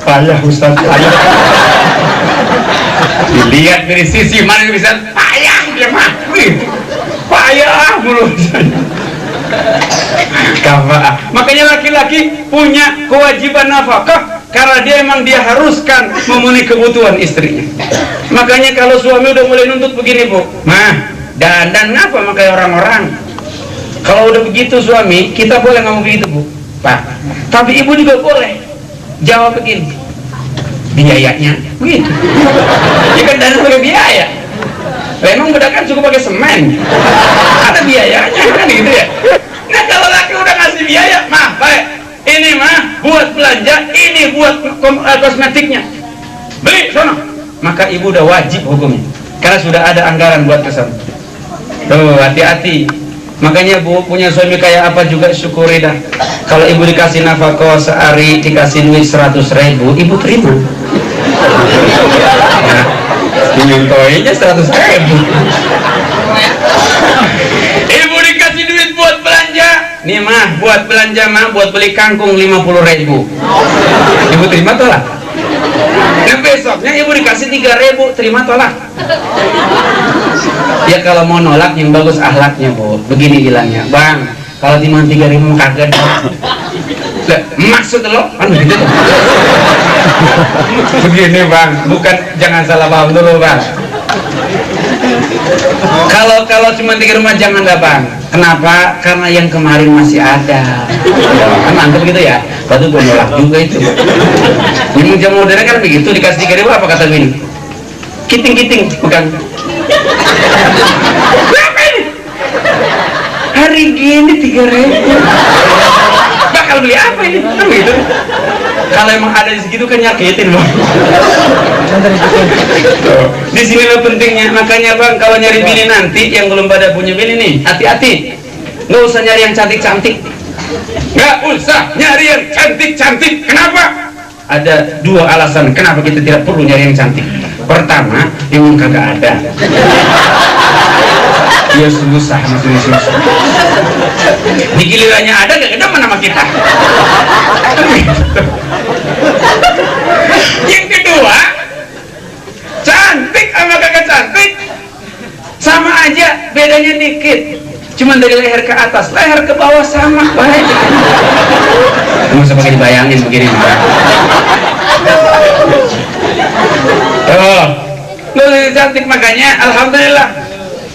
Payah Ustaz, payah. Dilihat dari sisi mana yang bisa payah dia mah. Payah mulu. Kafa'ah. Makanya laki-laki punya kewajiban nafkah karena dia emang dia haruskan memenuhi kebutuhan istrinya. Makanya kalau suami udah mulai nuntut begini Bu, mah dan ngapa makanya orang-orang kalau udah begitu suami kita boleh ngomong begitu Bu, Pak. Tapi ibu juga boleh jawab begini, biayanya begitu. Ya kan dana pakai biaya. Memang beda kan cukup pakai semen, ada biayanya kan gitu ya. Nah kalau laki udah ngasih biaya, mah baik, ini mah buat belanja, ini buat kosmetiknya, beli sono, maka ibu udah wajib hukumnya karena sudah ada anggaran buat kesana. Tuh hati-hati. Makanya Bu punya suami kayak apa juga syukuri dah. Kalau ibu dikasih nafkah sehari dikasih duit 100.000, ibu terima. Nah, dinyontoinya 100.000. Ibu dikasih duit buat belanja, nih mah buat belanja mah buat beli kangkung 50.000. Ibu terima tolak. Nah besoknya ibu dikasih 3.000, terima tolak. Ya kalau mau nolak yang bagus akhlaknya Bu. Begini bilangnya, Bang, kalau timbang 3.000 kagak. Lah, maksud lo kan begitu tuh. Begini Bang, bukan, jangan salah paham dulu Bang. Kalau cuma 3 rumah jangan dah Bang. Kenapa? Karena yang kemarin masih ada. Kan mantap gitu ya. Batu gue nolak juga itu. Yang jam modern kan begitu, dikasih 3.000 apa kata gini? Kiting-kiting, bukan? Berapa ini? Hari gini 3.000. Bakal beli apa ini? Kan begitu. Kalau emang ada di segitu kan nyakitin Bang. Di sinilah pentingnya. Makanya Bang, kalau nyari bini nanti yang belum pada punya bini nih, hati-hati. Nggak usah nyari yang cantik-cantik. Nggak usah nyari yang cantik-cantik. Kenapa? Ada 2 alasan kenapa kita tidak perlu nyari yang cantik. Pertama, emang kagak ada. Dia susah, maksudnya susah. Di gilirannya ada, gak demen sama kita. Yang kedua, cantik sama kagak cantik sama aja, bedanya dikit. Cuman dari leher ke atas, leher ke bawah sama, baik. Nggak usah pakai dibayangin begini. Oh, lu cantik, makanya alhamdulillah.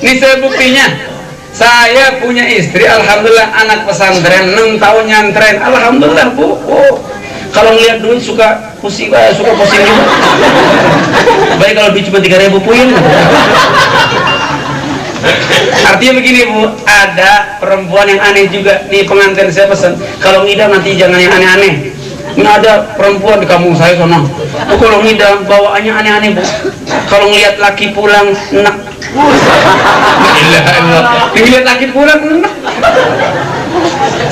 Ini saya buktinya. Saya punya istri, alhamdulillah, anak pesantren, 6 tahun nyantren, alhamdulillah Bu. Oh, kalau ngeliat duit suka pusing juga. Baik kalau duit cuma 3.000 puyeng. Artinya begini Bu, ada perempuan yang aneh juga. Nih pengantin saya pesan, kalau ngidam nanti jangan yang aneh-aneh. Ini ada perempuan di kampung saya sana, kalau ngidam bawaannya aneh-aneh Bu. Kalau ngeliat laki pulang enak. Ngeliat laki pulang enak.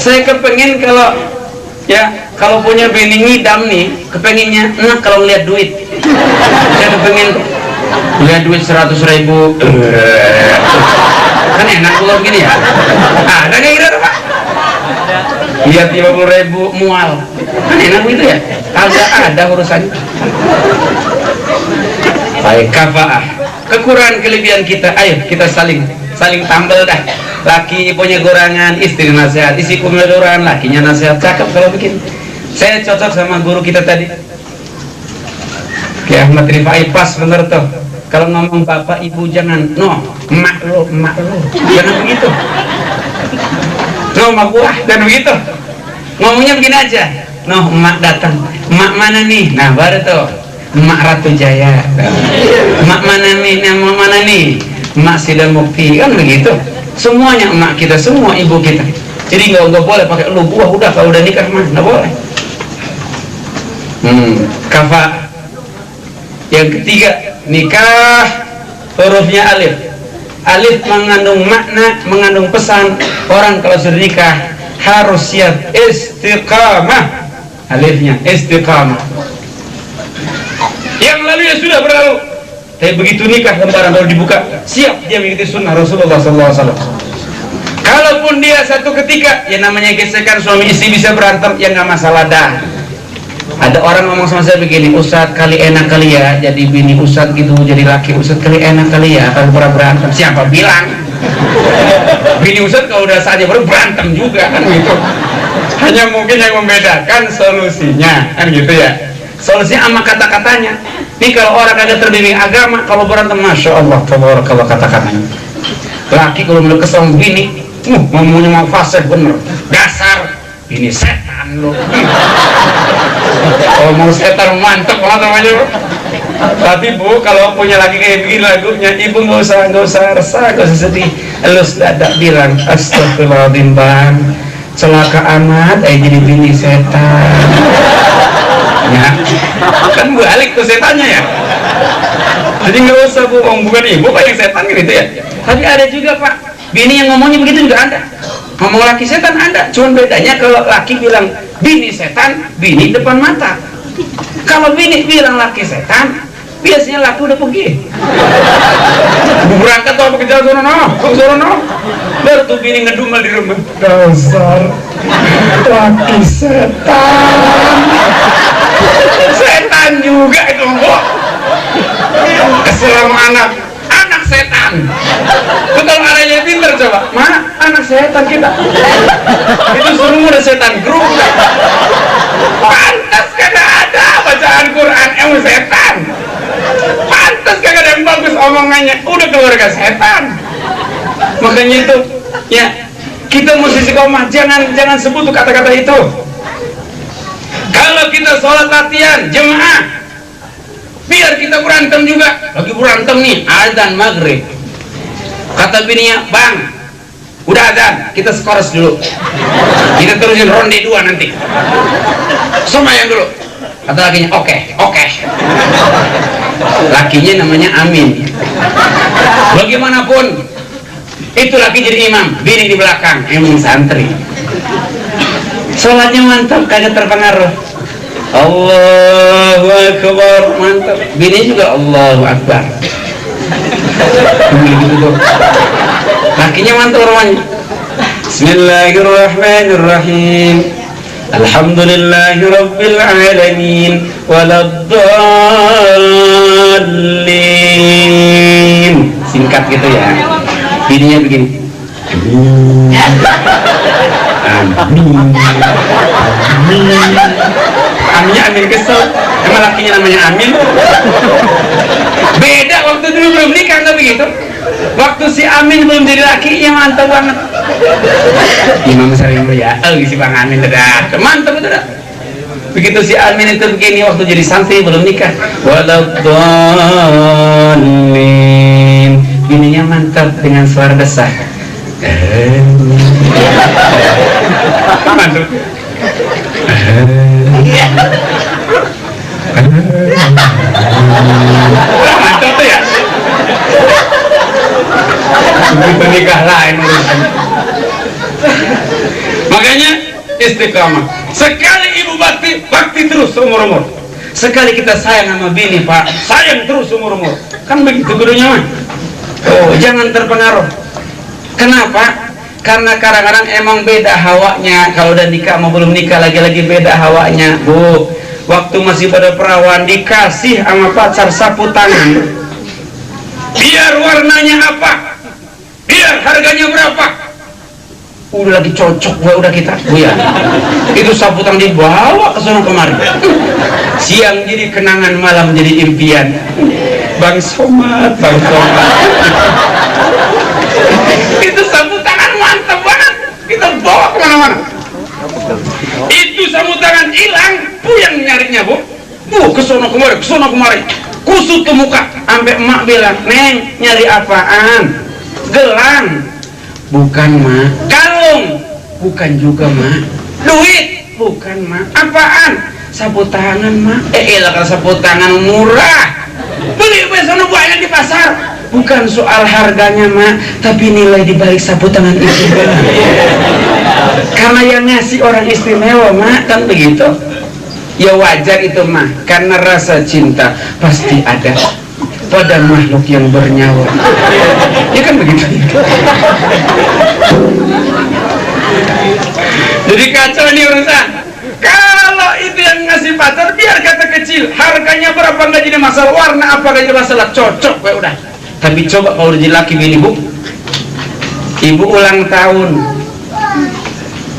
Saya kepengen kalau punya bini ngidam nih, kepengennya enak kalau ngeliat duit. Saya kepengen ngeliat duit 100.000. Kan enak kalau gini ya. Ada kayak gitu Pak? Lihat 50.000 mual. Kan enak gitu ya. Kagak ada urusannya. Baik, kafa'ah. Kekurangan kelebihan kita, ayo kita saling tambal dah. Laki punya kurangan, istri nasihat. Istri punya kurangan, lakinya nasihat. Cakep kalau begini. Saya cocok sama guru kita tadi, Ki Ahmad Rifai, pas bener tuh. Kalau ngomong bapak ibu jangan emak lo, jangan begitu. Emak buah, jangan begitu. Ngomongnya begini aja. Emak datang, emak mana nih? Nah baru tuh, emak Ratu Jaya. Emak mana nih? Emak mana nih? Emak Sida Mukti, kan begitu. Semuanya emak kita, semua ibu kita. Jadi nggak boleh pakai lu buah, udah kalau udah nikah mah nggak boleh. Kafa. Yang ketiga, nikah hurufnya alif. Alif mengandung makna, mengandung pesan. Orang kalau sudah nikah harus siap istiqamah. Alifnya istiqamah. Yang lalu ya sudah berlalu. Tapi begitu nikah lembaran baru dibuka, siap dia mengikuti sunnah Rasulullah SAW. Kalaupun dia satu ketika, ya namanya gesekan suami istri bisa berantem, ya nggak masalah dah. Ada orang ngomong sama saya begini, Ustadz kali enak kali ya jadi bini Ustadz gitu, jadi laki Ustadz kali enak kali ya kalau pernah berantem. Siapa bilang? Bini Ustadz kalau udah saatnya baru berantem juga kan gitu. Hanya mungkin yang membedakan solusinya kan gitu ya. Solusinya sama kata-katanya. Nih kalau orang kagak terbimbing agama, kalau berantem masya Allah, kalau kata-katanya. Laki kalau mulai kesel bini, ngomongnya mau fasih bener, dasar ini setan lo. Kalau mau setan mantep lah namanya. Tapi Bu, kalau punya laki kayak begini lagunya, ibu nggak usah resah, nggak usah sedih. Elus dadak bilang, astagfirullahaladzim bang, celaka amat, jadi bini setan. Ya, kan balik tuh setannya ya. Jadi nggak usah Bu, bukan ibu kok yang setan gitu ya. Tapi ada juga Pak, bini yang ngomongnya begitu juga ada. Ngomong laki setan ada, cuman bedanya kalau laki bilang bini setan, bini depan mata. Kalau bini bilang laki setan, biasanya laki udah pergi. Berangkat atau ke jalan sono, baru tuh bini ngedumel di rumah. Dasar laki setan. Setan juga itu Bu. Kesel sama anak setan. Itu kalau adanya pinter coba, mana anak setan kita. Itu suruh udah setan grup. Pantas kagak ada bacaan Quran emang setan. Pantas kagak ada yang bagus omongannya, udah keluarga setan. Makanya itu ya kita mesti istiqomah, jangan sebut tuh kata-kata itu. Kalau kita sholat latihan jemaah, biar kita berantem juga. Lagi berantem nih, azan maghrib. Kata bininya, bang, udah azan, kita skors dulu. Kita terusin ronde 2 nanti. Sembahyang dulu. Kata lakinya, oke. Lakinya namanya Amin. Bagaimanapun, itu laki jadi imam, bini di belakang, emang santri. Sholatnya mantap, kagak terpengaruh. Allahu Akbar, mantap. Bini juga Allahu Akbar. Lakinya mantap rumahnya. Bismillahirrahmanirrahim. Alhamdulillahi Rabbil Alamin Waladdallin. Singkat gitu ya. Bininya begini. Aminnya Amin kesel. Emang lakinya namanya Amin. Beda waktu dulu belum nikah nggak begitu. Waktu si Amin belum jadi laki, ya mantap banget. Imam sering ya, si Bang Amin dah, mantap itu dah. Begitu si Amin itu begini waktu jadi santri belum nikah. Waladdallin. Bininya mantap dengan suara besar. Mantap. Mantap tuh ya. Begitu nikah lain urusannya. Makanya istiqamah. Sekali ibu bakti terus umur-umur. Sekali kita sayang sama bini Pak, sayang terus umur-umur. Kan begitu gurunya mah. Oh, jangan terpengaruh. Kenapa? Karena kadang-kadang emang beda hawanya. Kalau udah nikah mau belum nikah lagi-lagi beda hawanya. Bu, waktu masih pada perawan dikasih sama pacar sapu tangan. Biar warnanya apa? Biar harganya berapa? Udah lagi cocok udah kita. Oh ya. Itu sapu tangan dibawa ke sana kemari. Siang jadi kenangan, malam jadi impian. Bang Somad. Itu sapu tangan mantap banget. Kita bawa kemana-mana. Itu sapu tangan hilang, puyang nyarinya Bu. Kesana kemari. Kusut ke muka. Sampai emak bilang, Neng, nyari apaan? Gelang. Bukan mak. Kalung. Bukan juga mak. Duit. Bukan mak. Apaan? Sapu tangan mak. Kalau sapu tangan murah. Beli besok banyak di pasar. Bukan soal harganya mak, tapi nilai di balik sapu tangan itu. Karena yang ngasih orang istimewa mak, kan begitu. Ya wajar itu mah, karena rasa cinta pasti ada pada makhluk yang bernyawa. Ya kan begitu. Jadi kacau ini urusan. Kalau itu yang ngasih pacar, biar kata kecil, harganya berapa nggak jadi masalah, warna apa nggak jadi masalah, cocok ya udah. Tapi coba kalau jadi laki bini, bu, ibu ulang tahun,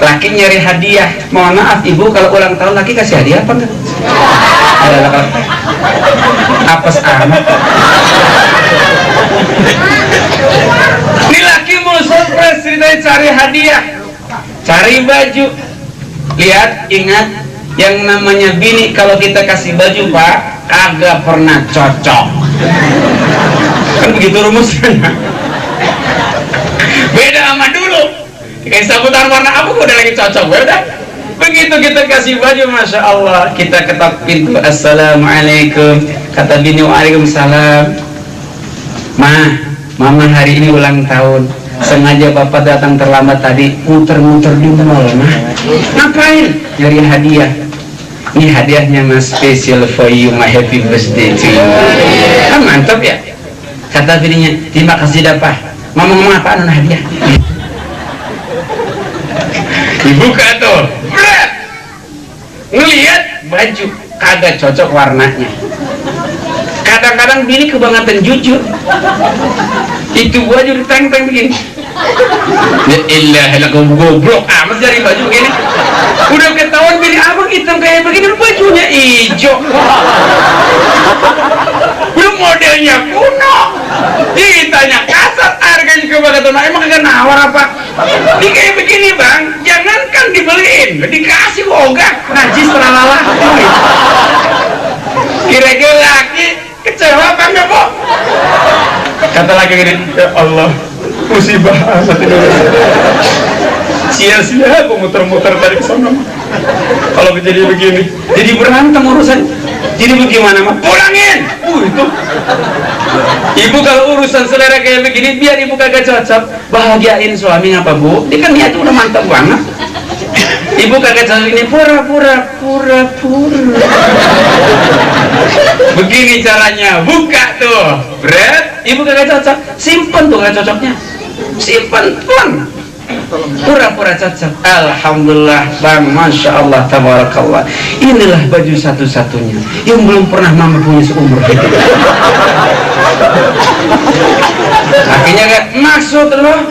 laki nyari hadiah. Mohon maaf ibu, kalau ulang tahun laki kasih hadiah apa enggak? Apes amat. Ini laki mau surprise, ceritanya cari hadiah, cari baju. Lihat, ingat, yang namanya bini kalau kita kasih baju pak, kagak pernah cocok. Kan begitu rumusnya. Beda sama dulu. Kayak sabutan warna apa udah lagi cocok, udah. Begitu kita kasih baju, masya Allah, kita ketok pintu, assalamualaikum, kata bini, waalaikumsalam. Mama hari ini ulang tahun, sengaja bapak datang terlambat tadi, muter-muter di mall. Ngapain? Nyari hadiah. Ini hadiahnya mas, special for you, my happy birthday to you. Kan mantap ya. Kata bininya, terima kasih dapat. Mama ngomong apaan hadiah? Dibuka tuh, ngelihat baju kagak cocok warnanya. Kadang-kadang bini kebangetan jujur, itu baju diteng-teng begini. Ya ilah, goblok amat cari baju begini. Udah ketahuan bini abang hitam kayak begini, bajunya hijau. Belum modelnya kuno, ditanya kasar, harganya kebangetan. Emang kagak nawar apa? Ini kayak begini bang, jangankan dibeliin, dikasih ogah, najis terlalu. Kira-kira laki kecewa apa enggak, Bu? Kata laki gini, ya Allah, musibah amat ini. Sia-sia aku muter-muter dari sana. Kalau jadi begini, jadi berantem urusan. Jadi bagaimana mah? Pulangin. Itu. Ibu kalau urusan selera kayak begini, biar ibu kagak cocok, bahagiain suami ngapa bu? Dia kan niatnya udah mantap banget. Ibu kagak cocok ini pura-pura. Begini caranya, buka tuh, berat. Ibu kagak cocok, simpen tuh kagak cocoknya, simpen pun. Pura-pura cocok. Alhamdulillah bang, masya Allah, tabarakallah. Inilah baju satu-satunya yang belum pernah mama punya seumur hidup. Akhirnya kan maksud loh,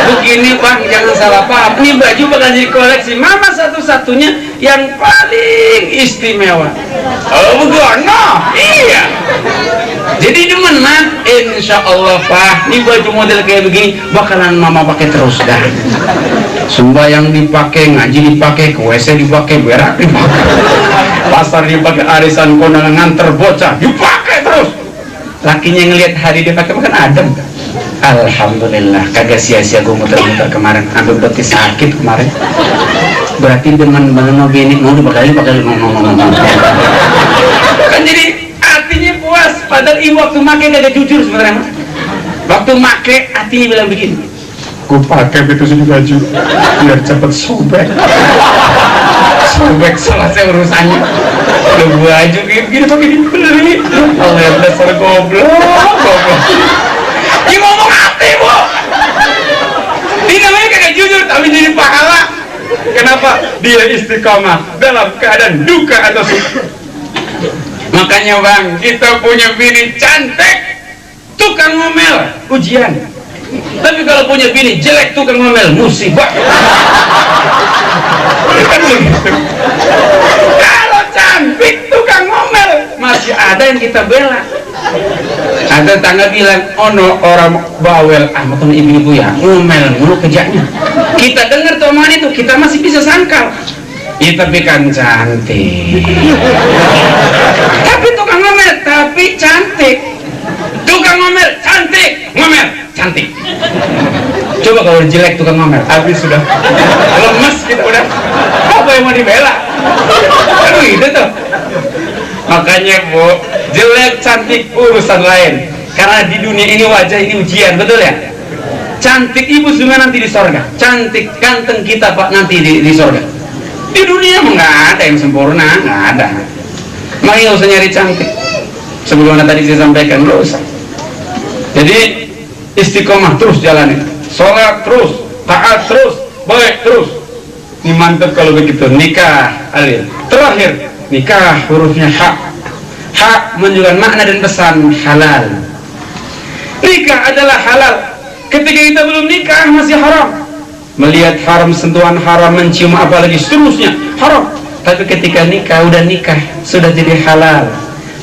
begini bang, jangan salah paham. Ini baju bakal jadi koleksi mama satu-satunya yang paling istimewa. Oh begono, iya. Jadi demen mah, insya Allah pak, ini baju model kayak begini bakalan mama pakai terus dah. Sembayang dipakai, ngaji dipakai, ke WC dipakai, berak dipakai, pasar dipakai, arisan kondangan nganter bocah dipakai terus. Lakinya ngelihat hari dia pakai makan adem. Alhamdulillah, kagak sia-sia gue muter-muter kemarin, ambil betis sakit kemarin. Berarti demen banget gini, mau dipakai ngomong. Kan jadi artinya puas, padahal ibu waktu make kagak jujur sebenarnya. Waktu make artinya bilang begini, gue pakai betul ini baju biar cepet sobek selesai urusannya. Udah baju gini pakai dibeli. Allah yang dasar goblok. Dia ngomong hati bu, dia namanya kagak jujur tapi jadi pahala. Kenapa? Dia istiqamah dalam keadaan duka atau suka. Makanya bang, kita punya bini cantik, tukang ngomel, ujian. Tapi kalau punya bini jelek, tukang ngomel, musibah. Kalau cantik, tukang ngomel, masih ada yang kita bela. Ada tangga bilang, ono orang bawel, betul ibu-ibu ya, ngomel mulu kerjanya. Kita dengar omongan itu, kita masih bisa sangkal. Ya tapi kan cantik. Tapi tukang ngomel, tapi cantik. Tukang ngomel, cantik. Ngomel, cantik. Coba kalau jelek tukang ngomel, habis sudah. Lemes kita udah. Apa yang mau dibela? Aduh itu tuh. Makanya bu, jelek cantik urusan lain. Karena di dunia ini wajah ini ujian, betul ya? Cantik ibu semua nanti di sorga. Cantik ganteng kita pak nanti di sorga. Di dunia nggak ada yang sempurna, nggak ada. Makanya nggak usah nyari cantik. Sebelumnya tadi saya sampaikan nggak usah. Jadi istiqomah terus jalanin, sholat terus, taat terus, baik terus. Ini mantap kalau begitu. Nikah, alil. Terakhir, nikah hurufnya hak. Hak menunjukkan makna dan pesan halal. Nikah adalah halal. Ketika kita belum nikah masih haram. Melihat haram, sentuhan haram, mencium apalagi seterusnya haram. Tapi ketika nikah, udah nikah, sudah jadi halal.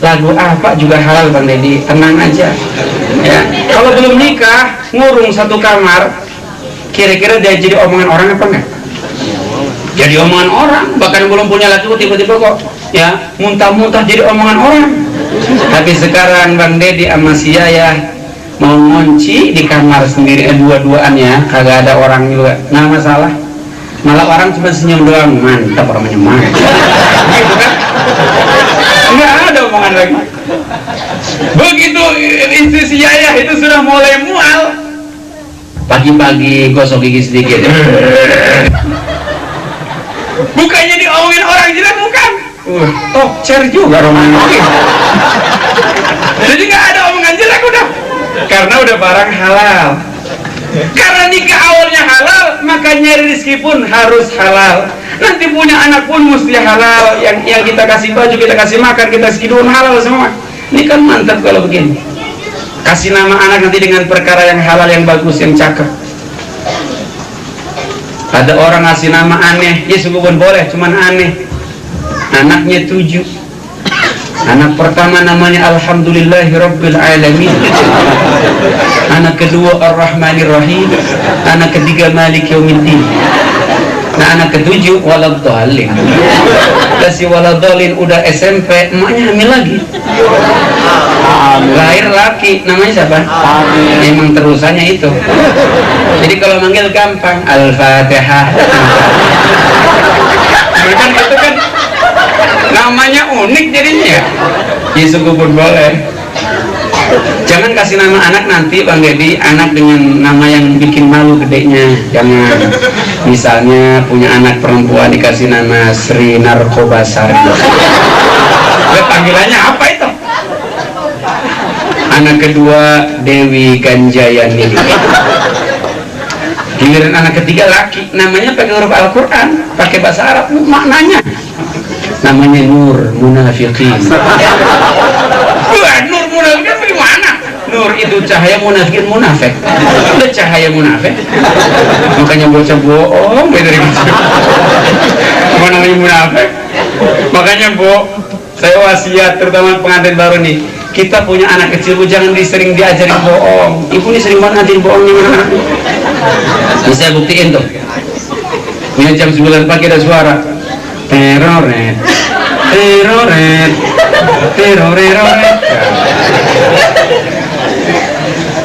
Lagu apa juga halal Bang Deddy, tenang aja ya. Kalau belum nikah, ngurung satu kamar, kira-kira dia jadi omongan orang apa enggak? Jadi omongan orang. Bahkan belum punya laki, tiba-tiba kok ya muntah-muntah jadi omongan orang. Tapi sekarang Bang Deddy sama si Yaya mau ngunci di kamar sendiri, dua-duaan ya, kagak ada orang juga, nggak masalah. Malah orang cuma senyum doang, mantap orangnya, mantap gitu kan. Nggak ada omongan lagi. Begitu istri si Yaya itu sudah mulai mual, pagi-pagi gosok gigi sedikit, bukannya diomongin orang jelek, bukan. Tokcer juga romannya. Jadi nggak ada omongan jelek udah, karena udah barang halal. Karena nikah awalnya halal, maka nyari rezeki pun harus halal. Nanti punya anak pun mesti halal. Yang kita kasih baju, kita kasih makan, kita kasih hidung halal semua. Ini kan mantap kalau begini. Kasih nama anak nanti dengan perkara yang halal, yang bagus, yang cakep. Ada orang ngasih nama aneh, ya sungguh pun boleh, cuman aneh. Anaknya 7. Anak pertama namanya Alhamdulillahirabbil alamin. Anak kedua Ar-Rahmanir-Rahim. Anak ketiga Malik Yaumiddin. Nah, anak ketujuh Waladhdallin. Si Waladhdallin udah SMP, emaknya hamil lagi. Lahir laki, namanya siapa? Emang terusannya itu. Jadi kalau manggil gampang, Al-Fatihah. Kan itu kan namanya unik jadinya ya. Ya sungguh pun boleh. Jangan kasih nama anak nanti Bang Deddy, anak dengan nama yang bikin malu gedenya. Jangan. Misalnya punya anak perempuan dikasih nama Sri Narkobasari. Panggilannya apa itu? Anak kedua Dewi Ganjayani. Giliran anak ketiga laki, namanya pakai huruf Al-Quran, pakai bahasa Arab, maknanya namanya Nur Munafiqin. Wah, Nur Munafiqin bagaimana? Nur itu cahaya, munafikin munafik. Udah cahaya munafik, makanya bocah bohong dari kecil. Mana lagi munafik? Makanya saya wasiat terutama pengantin baru nih, kita punya anak kecil, jangan sering diajarin bohong. Ibu nih sering banget ngajarin bohong nih. Ini saya buktiin tuh. Ini jam 9 pagi ada suara teroret, teroret, teroret.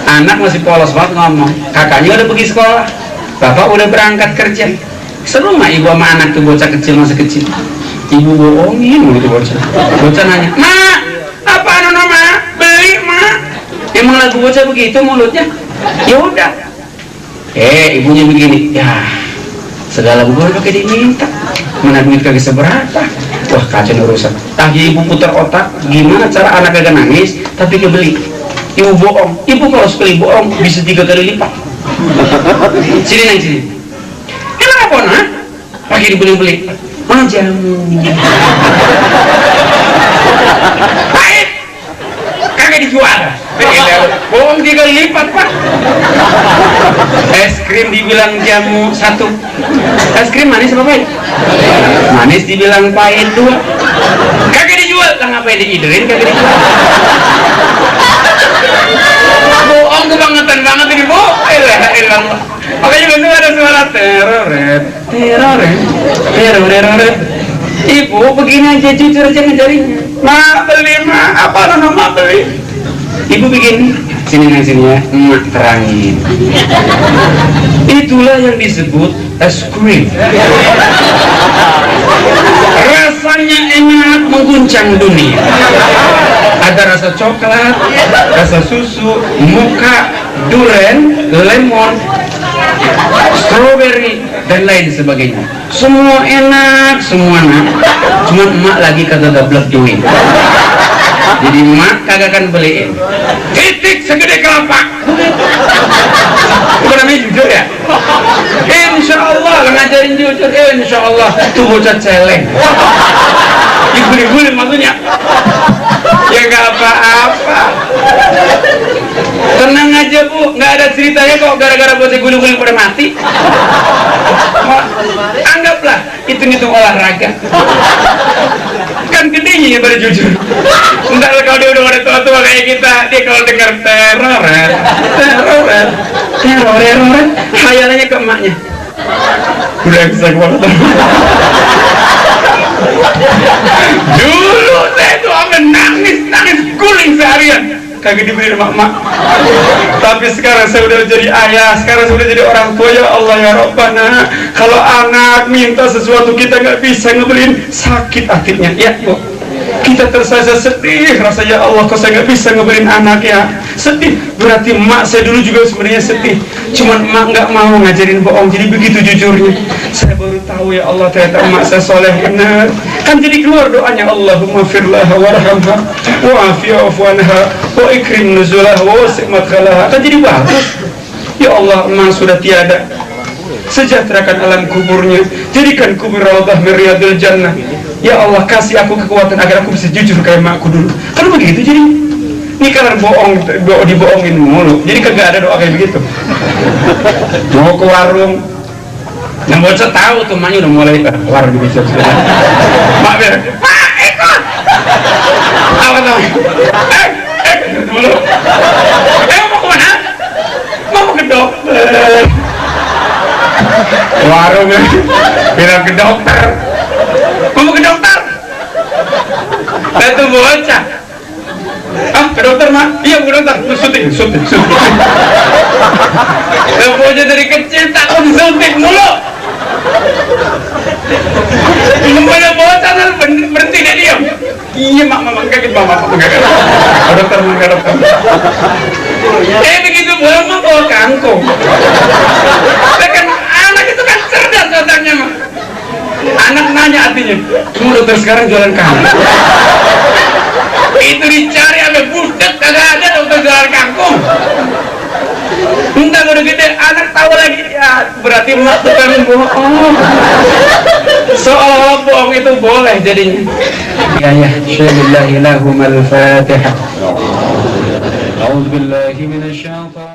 Anak masih polos banget ngomong. Kakaknya udah pergi sekolah, bapak udah berangkat kerja. Seru nggak ibu sama anak tuh, bocah kecil masih kecil. Ibu bohongin gitu bocah. Bocah nanya, "Mak, apa nama? Beli, Mak." Emang lagu bocah begitu mulutnya? Ya udah. Ibunya begini, ya segala boleh pakai diminta, mana duit kagak seberapa. Wah, kacau urusan. Tadi ibu putar otak, gimana cara anak kagak nangis tapi kebeli. Ibu bohong. Ibu kalau sekali bohong bisa 3 kali lipat. Sini nang sini. Kenapa nak? Pakai dibeli-beli. Mana jamu? Pahit. Kagak dijual. Bohong 3 kali lipat, Pak. Es krim dibilang jamu 1. Es krim manis apa pahit? Manis dibilang pahit 2. Kagak dijual. Lah ngapain diiderin kagak dijual? Bohong kebangetan banget ini, Bu. Elah. Makanya besok ada suara teroret, teroret, teroret. Ibu begini aja, jujur aja ngejarinya. Ma beli, Ma. Apa nama beli? Ibu begini. Sini ya, emak terangin. Itulah yang disebut es krim. Rasanya enak, mengguncang dunia. Ada rasa coklat, rasa susu, mocha, durian, lemon, strawberry, dan lain sebagainya. Semua enak, semua enak. Cuma emak lagi kagak gablek duit. Jadi emak kagak akan beliin. Titik segede kelapa. Bukan namanya jujur ya? Insya Allah ngajarin jujur. Insya Allah tuh bocah celeng. Dibuli-buli maksudnya. Ya nggak apa-apa. Tenang aja bu, nggak ada ceritanya kok gara-gara bocah guling-guling pada mati. Anggaplah hitung-hitung olahraga. Kan gedenya ya pada jujur. Ntar kalau dia udah pada tua-tua kayak kita, dia kalau dengar teror, hayalannya ke emaknya. Udah bisa banget. Dulu saya tuh sampai nangis guling seharian kagak dibeli emak-emak. Tapi sekarang saya udah jadi ayah, sekarang saya udah jadi orang tua. Ya Allah ya Rabbana, kalau anak minta sesuatu kita nggak bisa ngebeliin, sakit hatinya ya Bu. Kita tersasa sedih rasanya, Allah kok saya nggak bisa ngebeliin anak ya, sedih. Berarti emak saya dulu juga sebenarnya sedih, cuman emak nggak mau ngajarin bohong, jadi begitu jujurnya. Saya baru tahu ya Allah, ternyata emak saya soleh benar. Kan jadi keluar doanya, Allahumma firlaha warhamha wa'afi'afu anha wa ikrim nuzulaha wa wasi' madkhalaha. Kan jadi bagus. Ya Allah, emak sudah tiada, sejahterakan alam kuburnya, jadikan kubur raudhah min riyadil jannah. Ya Allah, kasih aku kekuatan agar aku bisa jujur kayak emakku dulu. Kan begitu jadi. Ini karena bohong, dibohongin mulu, jadi kagak ada doa kayak begitu. Mau ke warung, yang bocah tahu tuh, emaknya udah mulai warung bisa. Mak bilang, Pak ikut. Apa tuh? Dulu. Mau kemana? Mau ke dokter. Warung bilang ke dokter. Mau ke dokter? Saya tuh bocah. Ke dokter mak? Iya ke dokter. Suntik. Dan bocah dari kecil takut suntik mulu. Namanya bocah kan berhenti dia diam. Iya mak kaget mak kaget. Dokter. Begitu boleh mak bawa kangkung. Kan anak itu kan cerdas otaknya mak. Anak nanya artinya, kamu dokter sekarang jualan kangkung? Itu dicari sampai budak, kagak ada dokter jualan kangkung. Entah udah gede, anak tahu lagi ya, berarti emak tukang bohong. Seolah-olah bohong itu boleh jadinya. Ya, Bismillahirrahmanirrahim. A'udzubillahi minasyaitonir